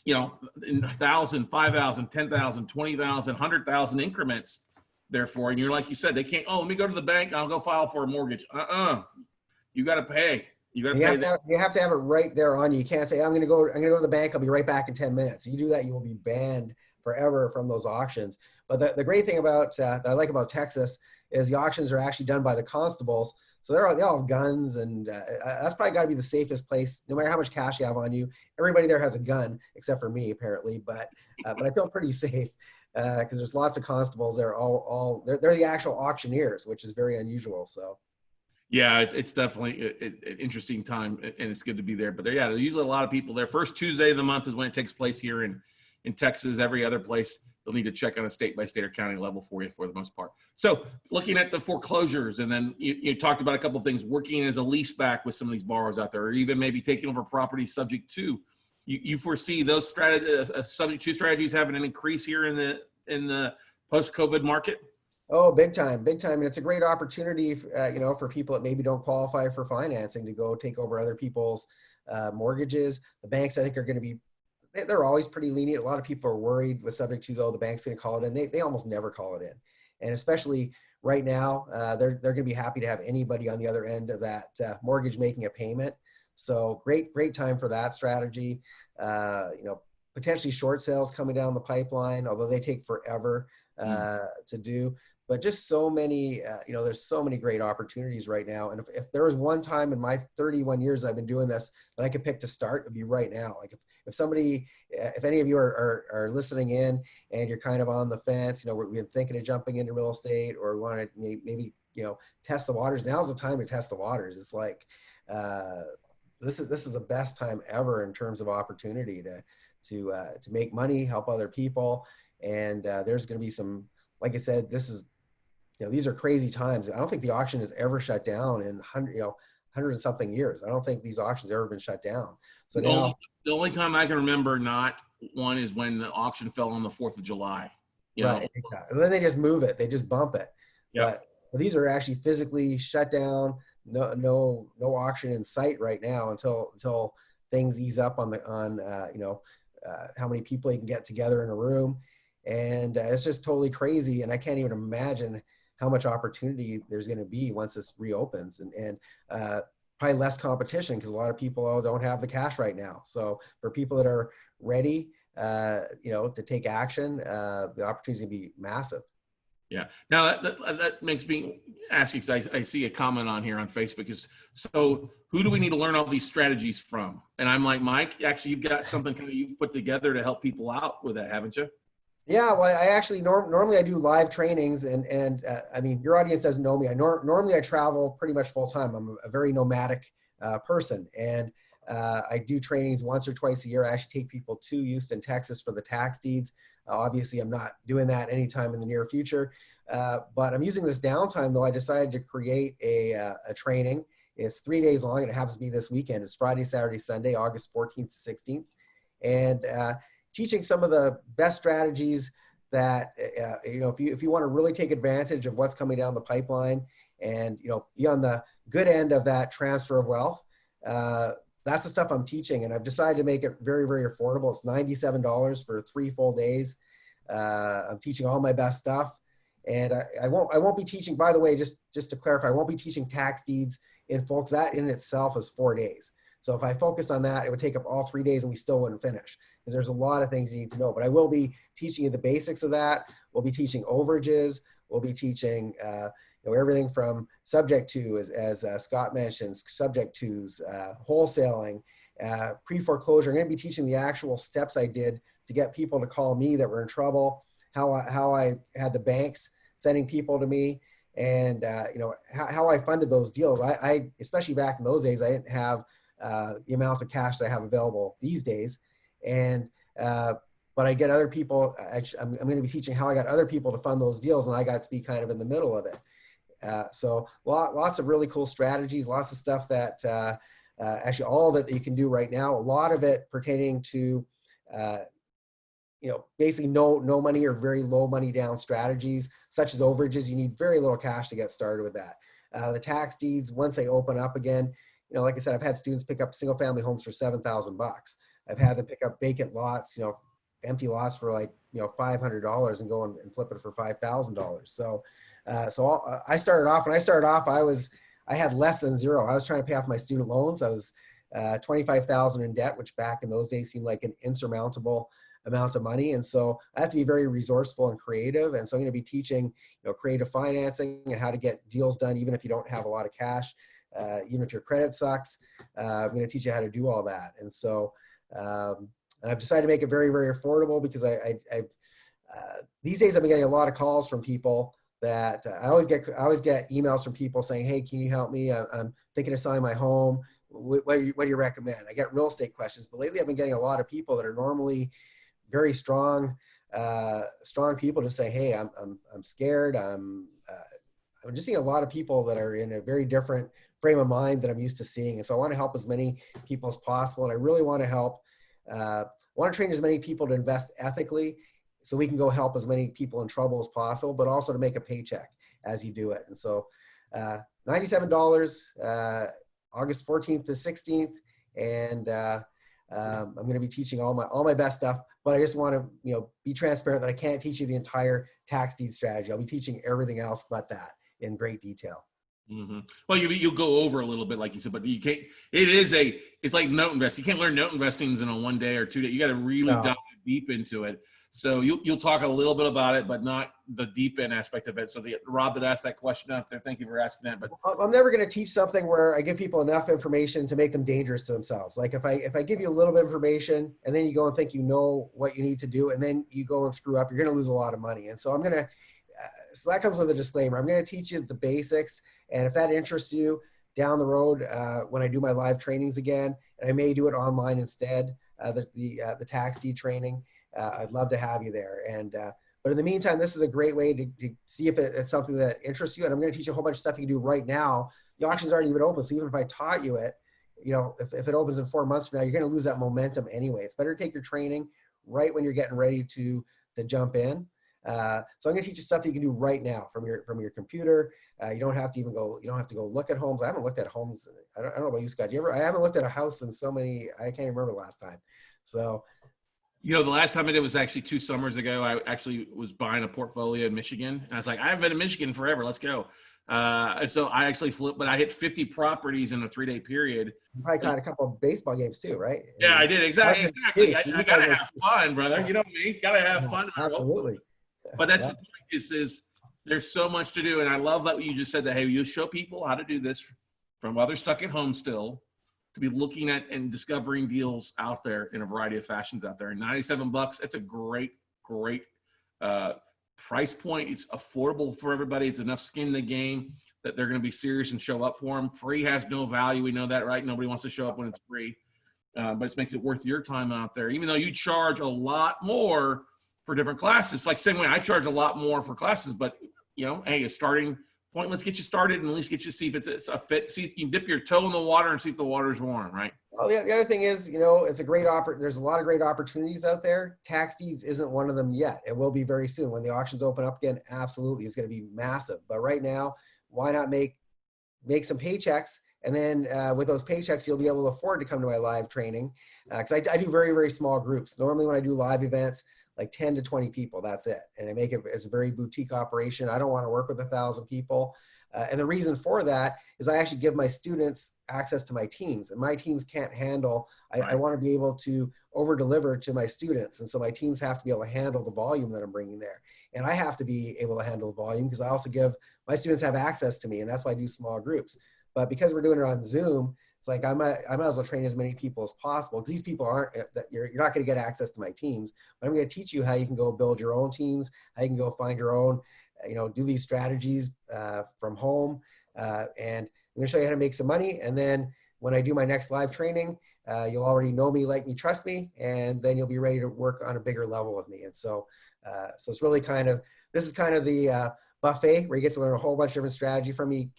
[SPEAKER 1] you know, in 1,000, 5,000, 10,000, 20,000, 100,000 increments. Therefore, and you're like you said, they can't. Oh, let me go to the bank. I'll go file for a mortgage. You got to pay. You got to pay that.
[SPEAKER 2] You have to have it right there on you. You can't say, I'm going to go to the bank. I'll be right back in 10 minutes. You do that, you will be banned forever from those auctions. But the great thing about that I like about Texas is the auctions are actually done by the constables. So they all have guns, and that's probably got to be the safest place. No matter how much cash you have on you, everybody there has a gun except for me, apparently. But I feel pretty safe because there's lots of constables there. They're the actual auctioneers, which is very unusual. So.
[SPEAKER 1] Yeah, it's definitely an interesting time, and it's good to be there. But there's usually a lot of people there. First Tuesday of the month is when it takes place here in Texas. Every other place, they'll need to check on a state-by-state or county level for you for the most part. So looking at the foreclosures, and then you talked about a couple of things, working as a lease back with some of these borrowers out there, or even maybe taking over property subject to. You foresee those subject to strategies having an increase here in the post-COVID market?
[SPEAKER 2] Oh, big time, big time. And it's a great opportunity, for people that maybe don't qualify for financing to go take over other people's mortgages. The banks, I think, are going to be, they're always pretty lenient. A lot of people are worried with subject to, the bank's going to call it in. They almost never call it in. And especially right now, they're going to be happy to have anybody on the other end of that mortgage making a payment. So great time for that strategy. Potentially short sales coming down the pipeline, although they take forever to do. But just so many, there's so many great opportunities right now. And if there was one time in my 31 years I've been doing this that I could pick to start, it'd be right now. Like if any of you are listening in and you're kind of on the fence, we've been thinking of jumping into real estate or want to maybe test the waters. Now's the time to test the waters. It's like this is the best time ever in terms of opportunity to make money, help other people, and there's going to be some. Like I said, these are crazy times. I don't think the auction has ever shut down in 100 and something years. I don't think these auctions have ever been shut down. So
[SPEAKER 1] the only time I can remember not one is when the auction fell on the 4th of July.
[SPEAKER 2] Right. Exactly. And then they just move it. They just bump it.
[SPEAKER 1] Yeah.
[SPEAKER 2] But these are actually physically shut down. No auction in sight right now until things ease up on how many people you can get together in a room. And it's just totally crazy. And I can't even imagine how much opportunity there's going to be once this reopens, and probably less competition because a lot of people don't have the cash right now. So for people that are ready, to take action, the opportunity is going to be massive.
[SPEAKER 1] Yeah. Now that makes me ask you, because I see a comment on here on Facebook so who do we need to learn all these strategies from? And I'm like, Mike, actually you've got something you've put together to help people out with that, haven't you?
[SPEAKER 2] Yeah, well, I actually normally I do live trainings, and I mean, your audience doesn't know me. Normally I travel pretty much full time. I'm a very nomadic person, and I do trainings once or twice a year. I actually take people to Houston, Texas for the tax deeds. Obviously, I'm not doing that anytime in the near future, but I'm using this downtime though. I decided to create a training. It's 3 days long, and it happens to be this weekend. It's Friday, Saturday, Sunday, August 14th to 16th, and teaching some of the best strategies that, if you want to really take advantage of what's coming down the pipeline and, be on the good end of that transfer of wealth, that's the stuff I'm teaching. And I've decided to make it very, very affordable. It's $97 for 3 full days. I'm teaching all my best stuff. And I won't be teaching, by the way, just to clarify, I won't be teaching tax deeds in full, because that in itself is 4 days. So if I focused on that, it would take up all 3 days and we still wouldn't finish, because there's a lot of things you need to know. But I will be teaching you the basics of that. We'll be teaching overages. We'll be teaching everything from subject to, as Scott mentioned, subject tos, wholesaling, pre-foreclosure. I'm going to be teaching the actual steps I did to get people to call me that were in trouble, how I had the banks sending people to me, and how I funded those deals. I especially back in those days, I didn't have the amount of cash that I have available these days. And, but I get other people, I'm going to be teaching how I got other people to fund those deals, and I got to be kind of in the middle of it. So lots of really cool strategies, lots of stuff that actually all of it that you can do right now, a lot of it pertaining to, basically no money or very low money down strategies, such as overages. You need very little cash to get started with that. The tax deeds, once they open up again, like I said, I've had students pick up single family homes for $7,000. I've had them pick up vacant lots, empty lots for like, $500 and go and flip it for $5,000. So, I started off, when I started off, I had less than zero. I was trying to pay off my student loans. I was 25,000 in debt, which back in those days seemed like an insurmountable amount of money. And so I have to be very resourceful and creative. And so I'm going to be teaching, creative financing and how to get deals done, even if you don't have a lot of cash, even if your credit sucks. I'm going to teach you how to do all that. And so, and I've decided to make it very, very affordable because these days I've been getting a lot of calls from people that I always get emails from people saying, hey, can you help me? I'm thinking of selling my home. What do you recommend? I get real estate questions, but lately I've been getting a lot of people that are normally very strong people to say, hey, I'm scared. I'm just seeing a lot of people that are in a very different frame of mind that I'm used to seeing. And so I want to help as many people as possible. And I really want to help, want to train as many people to invest ethically so we can go help as many people in trouble as possible, but also to make a paycheck as you do it. And so $97, August 14th to 16th. And I'm going to be teaching all my best stuff, but I just want to, be transparent that I can't teach you the entire tax deed strategy. I'll be teaching everything else but that in great detail.
[SPEAKER 1] Mm-hmm. Well, you'll go over a little bit, like you said, but you can't. It's like note investing. You can't learn note investing in a 1 day or 2 day. You got to really dive deep into it. So you'll talk a little bit about it, but not the deep end aspect of it. So Rob that asked that question out there, thank you for asking that. But
[SPEAKER 2] I'm never going to teach something where I give people enough information to make them dangerous to themselves. Like if I give you a little bit of information and then you go and think you know what you need to do, and then you go and screw up, you're going to lose a lot of money. And so so that comes with a disclaimer. I'm going to teach you the basics. And if that interests you down the road, when I do my live trainings again, and I may do it online instead, the tax deed training, I'd love to have you there. And but in the meantime, this is a great way to see if it's something that interests you. And I'm going to teach you a whole bunch of stuff you can do right now. The auctions aren't even open, so even if I taught you it, if it opens in 4 months from now, you're going to lose that momentum anyway. It's better to take your training right when you're getting ready to jump in. So I'm going to teach you stuff that you can do right now from your computer. You don't have to go look at homes. I haven't looked at homes. I don't know about you, Scott. I haven't looked at a house in so many, I can't even remember the last time. So,
[SPEAKER 1] the last time I did was actually 2 summers ago. I actually was buying a portfolio in Michigan, and I was like, I haven't been in Michigan forever. Let's go. And so I actually flipped, but I hit 50 properties in a 3-day period.
[SPEAKER 2] You probably caught a couple of baseball games too, right?
[SPEAKER 1] Yeah, I did. Exactly. I got to have fun, brother. You know me. Got to have fun.
[SPEAKER 2] Absolutely.
[SPEAKER 1] But that's the point is there's so much to do. And I love that you just said that, hey, you show people how to do this from others stuck at home still, to be looking at and discovering deals out there in a variety of fashions out there. And $97, that's a great price point. It's affordable for everybody. It's enough skin in the game that they're going to be serious and show up for them. Free has no value. We know that, right? Nobody wants to show up when it's free. But it makes it worth your time out there, even though you charge a lot more for different classes. Like same way I charge a lot more for classes, but hey, a starting point, let's get you started and at least get you, see if it's a fit. See if you can dip your toe in the water and see if the water's warm, right?
[SPEAKER 2] Well, the other thing is, it's a great there's a lot of great opportunities out there. Tax deeds isn't one of them yet. It will be very soon. When the auctions open up again, absolutely, it's going to be massive. But right now, why not make some paychecks? And then with those paychecks, you'll be able to afford to come to my live training. Because I do very, very small groups. Normally when I do live events, like 10 to 20 people, that's it. And I make it as a very boutique operation. I don't want to work with 1,000 people. And the reason for that is I actually give my students access to my teams, and my teams can't handle, I want to be able to over deliver to my students. And so my teams have to be able to handle the volume that I'm bringing there. And I have to be able to handle the volume because I also give, my students have access to me, and that's why I do small groups. But because we're doing it on Zoom, it's like I might as well train as many people as possible, because these people aren't, you're not going to get access to my teams. But I'm going to teach you how you can go build your own teams, how you can go find your own, do these strategies from home. And I'm going to show you how to make some money. And then when I do my next live training, you'll already know me, like me, trust me, and then you'll be ready to work on a bigger level with me. And so, so it's really this is kind of the buffet where you get to learn a whole bunch of different strategy from me,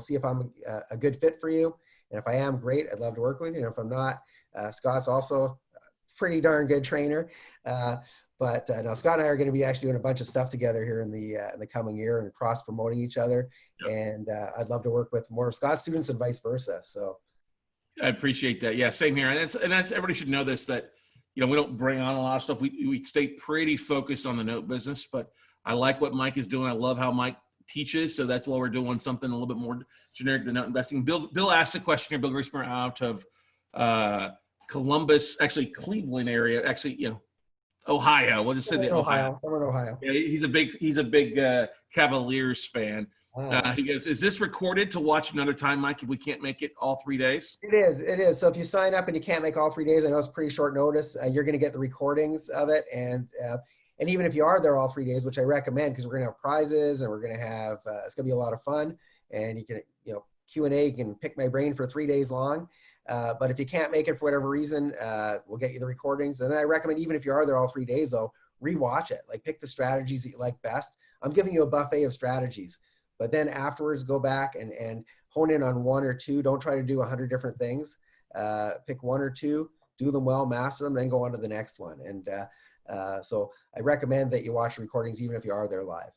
[SPEAKER 2] see if I'm a good fit for you. And if I am, great, I'd love to work with you. And if I'm not, Scott's also a pretty darn good trainer. But no, Scott and I are going to be actually doing a bunch of stuff together here in the coming year and cross promoting each other. Yep. And I'd love to work with more of Scott's students and vice versa. So,
[SPEAKER 1] I appreciate that. Yeah, same here. And that's everybody should know this, that we don't bring on a lot of stuff. We stay pretty focused on the note business, but I like what Mike is doing. I love how Mike teaches, so that's why we're doing something a little bit more generic than note investing. Bill asked a question here. Bill Grismer out of Columbus, actually Cleveland area, actually Ohio. We'll just say the Ohio.
[SPEAKER 2] Somewhere in Ohio.
[SPEAKER 1] Yeah, he's a big Cavaliers fan. He goes, "Is this recorded to watch another time, Mike? If we can't make it all 3 days?"
[SPEAKER 2] It is. So if you sign up and you can't make all 3 days, I know it's pretty short notice. You're going to get the recordings of it, and even if you are there all 3 days, which I recommend, because we're going to have prizes and we're going to have it's going to be a lot of fun, and you can Q&A, you can pick my brain for 3 days long. But if you can't make it for whatever reason, we'll get you the recordings. And then I recommend, even if you are there all 3 days, though, rewatch it. Like, pick the strategies that you like best. I'm giving you a buffet of strategies, but then afterwards go back and hone in on one or two. Don't try to do 100 different things. Pick one or two, do them well, master them, then go on to the next one. And so I recommend that you watch the recordings even if you are there live.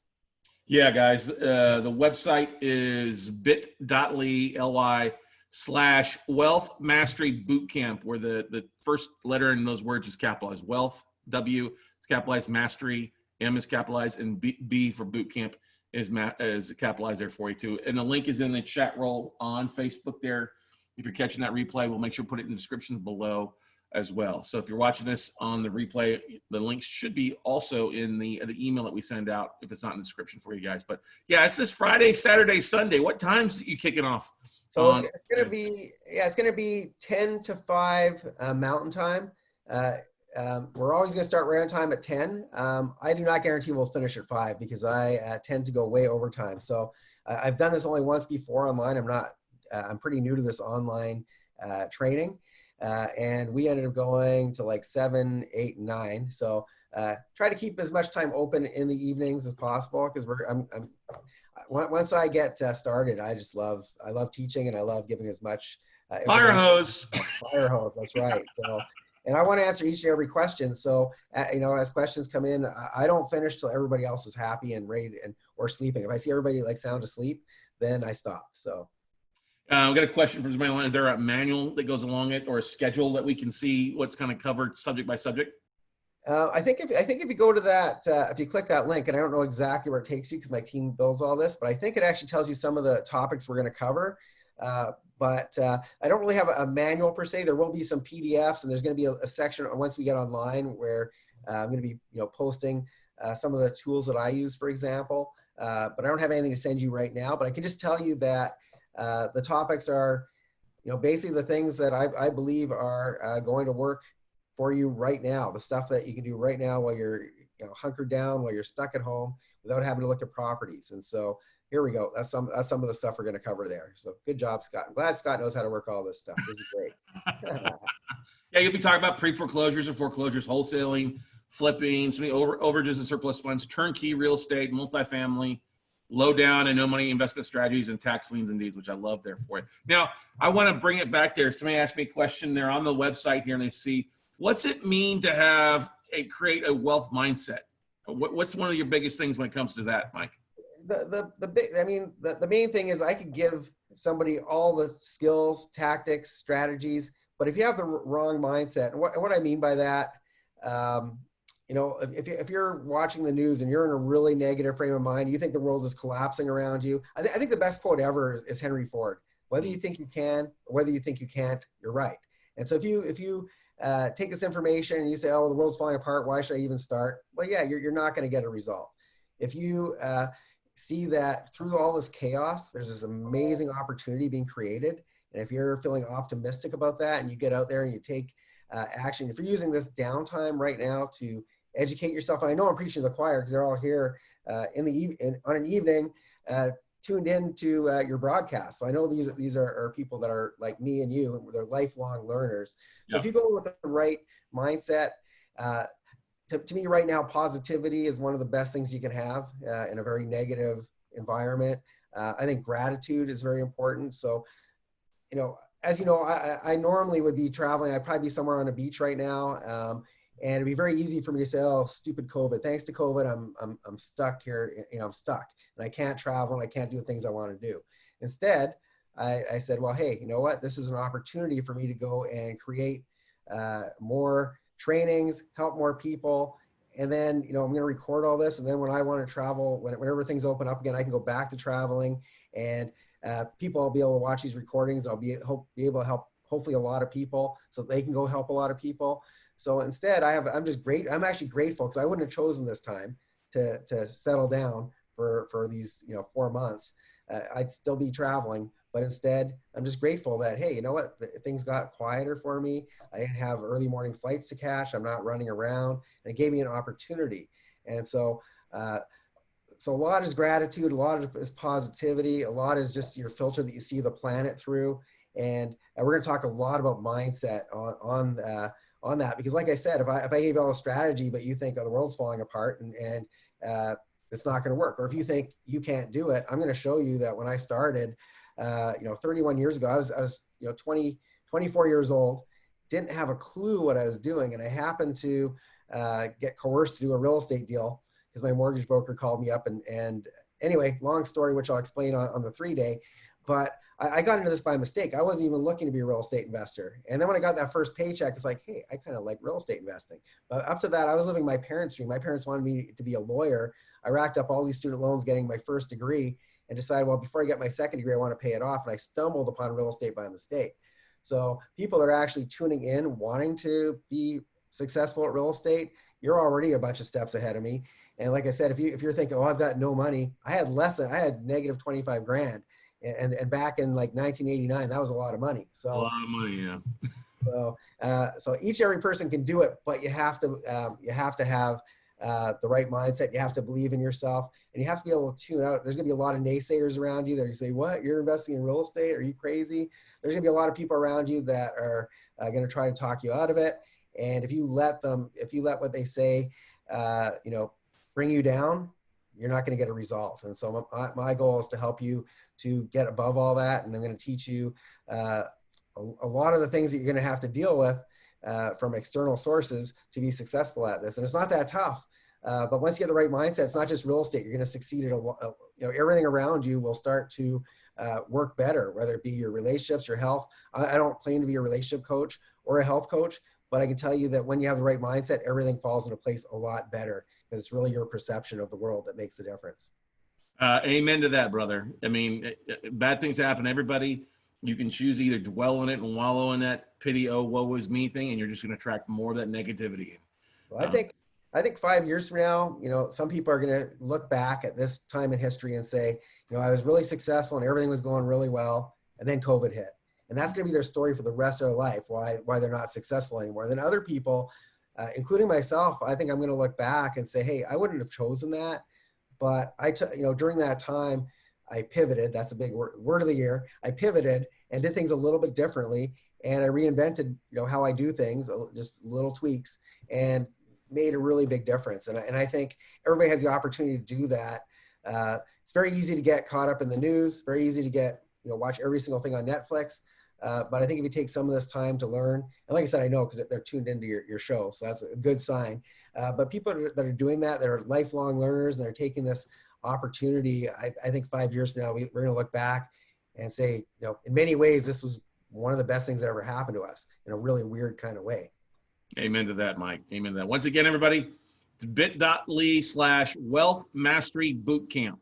[SPEAKER 1] Yeah, guys, the website is bit.ly/Wealth Mastery Bootcamp, where the first letter in those words is capitalized. Wealth, W is capitalized, Mastery, M is capitalized, and B for Bootcamp is capitalized there for you too. And the link is in the chat roll on Facebook there. If you're catching that replay, we'll make sure to put it in the description below as well. So if you're watching this on the replay, the links should be also in the email that we send out if it's not in the description for you guys. But yeah, it's this Friday, Saturday, Sunday. What times are you kicking off?
[SPEAKER 2] So it's going to be 10 to 5 Mountain Time. We're always going to start right on time at 10. I do not guarantee we'll finish at 5 because I tend to go way over time. So I've done this only once before online. I'm pretty new to this online training. And we ended up going to like 7, 8, and 9. So try to keep as much time open in the evenings as possible, because once I get started, I love teaching, and I love giving as much
[SPEAKER 1] fire hose.
[SPEAKER 2] Fire hose, that's right. So, and I want to answer each and every question. So, as questions come in, I don't finish till everybody else is happy and ready or sleeping. If I see everybody like sound asleep, then I stop. So.
[SPEAKER 1] We've got a question from somebody online. Is there a manual that goes along it, or a schedule that we can see what's kind of covered subject by subject?
[SPEAKER 2] I think if you go to that, if you click that link, and I don't know exactly where it takes you because my team builds all this, but I think it actually tells you some of the topics we're going to cover. But I don't really have a manual per se. There will be some PDFs, and there's going to be a section once we get online where I'm going to be posting some of the tools that I use, for example. But I don't have anything to send you right now. But I can just tell you that the topics are, basically the things that I believe are going to work for you right now. The stuff that you can do right now while you're hunkered down, while you're stuck at home, without having to look at properties. And so here we go. That's some of the stuff we're going to cover there. So good job, Scott. I'm glad Scott knows how to work all this stuff. This is great.
[SPEAKER 1] Yeah, you'll be talking about pre-foreclosures and foreclosures, wholesaling, flipping, some overages and surplus funds, turnkey real estate, multifamily, low down and no money investment strategies, and tax liens and deeds, which I love there for you. Now, I want to bring it back there. Somebody asked me a question. They're on the website here, and they see, what's it mean to create a wealth mindset? What's one of your biggest things when it comes to that, Mike?
[SPEAKER 2] The main thing is I could give somebody all the skills, tactics, strategies, but if you have the wrong mindset, and what I mean by that, if you're watching the news and you're in a really negative frame of mind, you think the world is collapsing around you. I think the best quote ever is Henry Ford. Whether you think you can or whether you think you can't, you're right. And so if you take this information and you say, oh, the world's falling apart, why should I even start? Well, yeah, you're not going to get a result. If you see that through all this chaos, there's this amazing opportunity being created. And if you're feeling optimistic about that and you get out there and you take action, if you're using this downtime right now to educate yourself, and I know I'm preaching to the choir because they're all here on an evening tuned in to your broadcast. So I know these are people that are like me and you, and they're lifelong learners. So if you go with the right mindset, to me right now, positivity is one of the best things you can have in a very negative environment. I think gratitude is very important. So, as you know, I normally would be traveling. I'd probably be somewhere on a beach right now. And it'd be very easy for me to say, oh, stupid COVID. Thanks to COVID, I'm stuck here. I'm stuck and I can't travel and I can't do the things I want to do. Instead, I said, well, hey, you know what? This is an opportunity for me to go and create more trainings, help more people. And then, I'm going to record all this. And then when I want to travel, whenever things open up again, I can go back to traveling, and people will be able to watch these recordings. I'll be able to help hopefully a lot of people so they can go help a lot of people. So instead I'm actually grateful, because I wouldn't have chosen this time to settle down for these, 4 months. I'd still be traveling, but instead I'm just grateful that, hey, you know what, things got quieter for me. I didn't have early morning flights to catch. I'm not running around, and it gave me an opportunity. And so, so a lot is gratitude, a lot is positivity, a lot is just your filter that you see the planet through. And we're going to talk a lot about mindset on that, because like I said, if I gave you all a strategy, but you think, oh, the world's falling apart and it's not going to work, or if you think you can't do it, I'm going to show you that when I started, 31 years ago, I was 24 years old, didn't have a clue what I was doing. And I happened to get coerced to do a real estate deal, because my mortgage broker called me up, and anyway, long story, which I'll explain on the 3-day, but I got into this by mistake. I wasn't even looking to be a real estate investor. And then when I got that first paycheck, it's like, hey, I kind of like real estate investing. But up to that, I was living my parents' dream. My parents wanted me to be a lawyer. I racked up all these student loans getting my first degree, and decided, well, before I get my second degree, I want to pay it off. And I stumbled upon real estate by mistake. So people that are actually tuning in, wanting to be successful at real estate, you're already a bunch of steps ahead of me. And like I said, if you're thinking, oh, I've got no money, I had negative 25 grand. And back in like 1989, that was a lot of money.
[SPEAKER 1] A lot of money, yeah.
[SPEAKER 2] So every person can do it, but you have to have the right mindset. You have to believe in yourself, and you have to be able to tune out. There's going to be a lot of naysayers around you that you say, what, you're investing in real estate? Are you crazy? There's going to be a lot of people around you that are going to try to talk you out of it. And if you let what they say, bring you down, you're not going to get a result. And so my goal is to help you to get above all that. And I'm going to teach you a lot of the things that you're going to have to deal with from external sources to be successful at this. And it's not that tough. But once you get the right mindset, it's not just real estate. You're going to succeed at everything around you will start to work better, whether it be your relationships, your health. I don't claim to be a relationship coach or a health coach, but I can tell you that when you have the right mindset, everything falls into place a lot better, because it's really your perception of the world that makes the difference.
[SPEAKER 1] Amen to that, brother. I mean, bad things happen to everybody. You can choose to either dwell in it and wallow in that pity, oh, woe is me thing, and you're just going to attract more of that negativity.
[SPEAKER 2] Well, I think 5 years from now, some people are going to look back at this time in history and say, I was really successful and everything was going really well, and then COVID hit. And that's going to be their story for the rest of their life, why they're not successful anymore. And then other people, including myself, I think I'm going to look back and say, hey, I wouldn't have chosen that. But during that time, I pivoted. That's a big word of the year. I pivoted and did things a little bit differently. And I reinvented, how I do things, just little tweaks, and made a really big difference. And I think everybody has the opportunity to do that. It's very easy to get caught up in the news, very easy to get, watch every single thing on Netflix. But I think if you take some of this time to learn, and like I said, I know because they're tuned into your show, so that's a good sign. But people that are doing that are lifelong learners, and they're taking this opportunity. I think 5 years from now, we're going to look back and say, in many ways, this was one of the best things that ever happened to us in a really weird kind of way.
[SPEAKER 1] Amen to that, Mike. Amen to that. Once again, everybody, it's bit.ly/Wealth Mastery Bootcamp.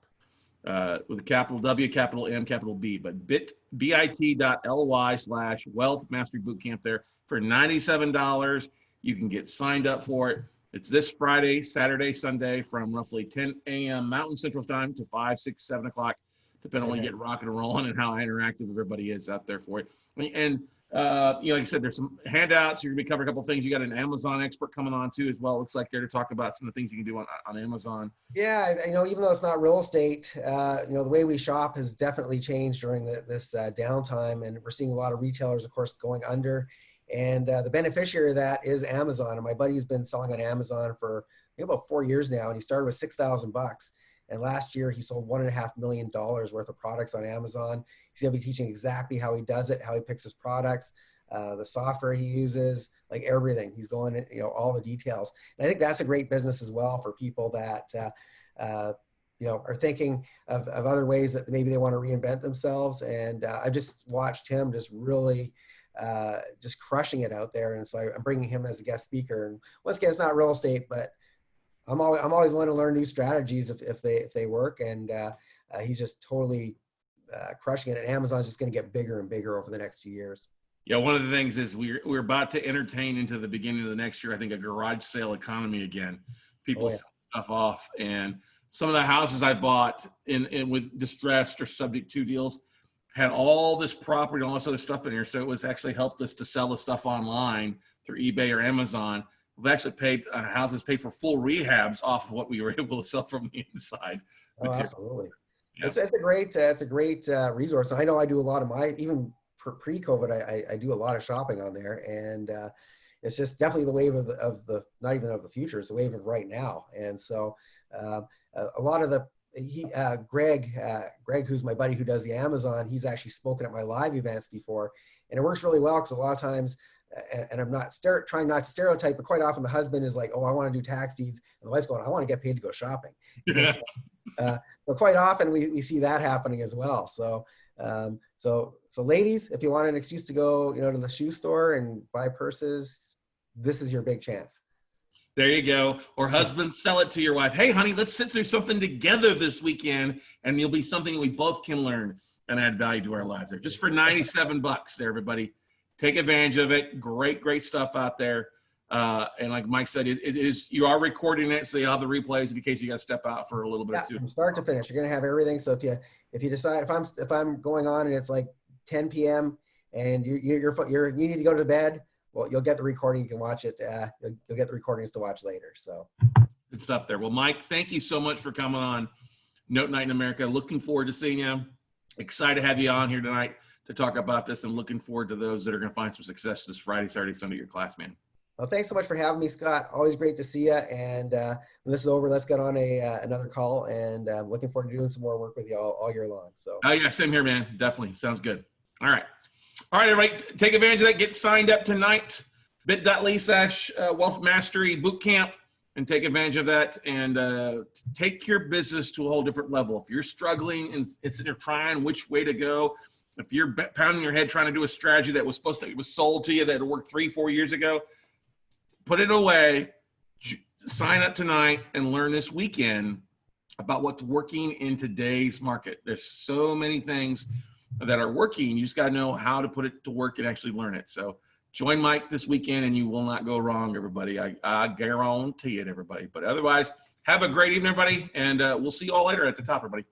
[SPEAKER 1] With a capital W, capital M, capital B, but bit.ly/Wealth Mastery Bootcamp there for $97. You can get signed up for it. It's this Friday, Saturday, Sunday from roughly 10 a.m. Mountain Central Time to 5, 6, 7 o'clock, depending on when you get rocking and rolling and how interactive everybody is out there for it. And like I said, there's some handouts. You're going to be covering a couple of things. You got an Amazon expert coming on too as well. It looks like they're to talk about some of the things you can do on Amazon.
[SPEAKER 2] Yeah, even though it's not real estate, the way we shop has definitely changed during this downtime, and we're seeing a lot of retailers, of course, going under. And the beneficiary of that is Amazon. And my buddy's been selling on Amazon for about 4 years now, and he started with $6,000. And last year he sold $1.5 million worth of products on Amazon. He's going to be teaching exactly how he does it, how he picks his products, the software he uses, like everything. He's going, all the details. And I think that's a great business as well for people that are thinking of other ways that maybe they want to reinvent themselves. And I just watched him just really just crushing it out there. And so I'm bringing him as a guest speaker. And once again, it's not real estate, but I'm always willing to learn new strategies if they work. And he's just totally crushing it. And Amazon's just going to get bigger and bigger over the next few years.
[SPEAKER 1] Yeah, one of the things is we're about to entertain into the beginning of the next year, I think, a garage sale economy again. People sell stuff off, and some of the houses I bought in with distressed or subject to deals had all this property and all this other stuff in here. So it was actually helped us to sell the stuff online through eBay or Amazon. We've actually paid houses paid for full rehabs off of what we were able to sell from the inside.
[SPEAKER 2] Oh, absolutely.
[SPEAKER 1] Yeah.
[SPEAKER 2] It's a great resource. And I know I do a lot of even pre-COVID, I do a lot of shopping on there, and it's just definitely the wave of the not even of the future, it's the wave of right now. And so a lot of Greg, who's my buddy who does the Amazon, he's actually spoken at my live events before, and it works really well because a lot of times, and I'm not trying not to stereotype, but quite often the husband is like, oh, I want to do tax deeds, and the wife's going, I want to get paid to go shopping. So quite often we see that happening as well. So ladies, if you want an excuse to go, to the shoe store and buy purses, this is your big chance.
[SPEAKER 1] There you go. Or husbands, sell it to your wife. Hey, honey, let's sit through something together this weekend, and it'll be something we both can learn and add value to our lives there. Just for $97 there, everybody. Take advantage of it. Great stuff out there. And like Mike said, it is, you are recording it, so you have the replays in case you got to step out for a little bit too.
[SPEAKER 2] From start to finish, you're going to have everything. So if you decide, if I'm going on and it's like 10 p.m. and you need to go to bed, well, you'll get the recording. You can watch it. You'll get the recordings to watch later. So
[SPEAKER 1] good stuff there. Well, Mike, thank you so much for coming on Note Night in America. Looking forward to seeing you. Excited to have you on here tonight to talk about this, and looking forward to those that are going to find some success this Friday, Saturday, Sunday, your class, man.
[SPEAKER 2] Well, thanks so much for having me, Scott. Always great to see you. And when this is over, let's get on another call. And I'm looking forward to doing some more work with you all year long. So.
[SPEAKER 1] Oh yeah, same here, man. Definitely sounds good. All right, everybody, take advantage of that. Get signed up tonight. bit.ly/Wealth Mastery Bootcamp, and take advantage of that and take your business to a whole different level. If you're struggling and it's you're trying which way to go, if you're pounding your head trying to do a strategy that was sold to you that worked 3-4 years ago, put it away, sign up tonight, and learn this weekend about what's working in today's market. There's so many things that are working. You just got to know how to put it to work and actually learn it. So join Mike this weekend, and you will not go wrong, everybody. I guarantee it, everybody. But otherwise, have a great evening, everybody, and we'll see you all later at the top, everybody.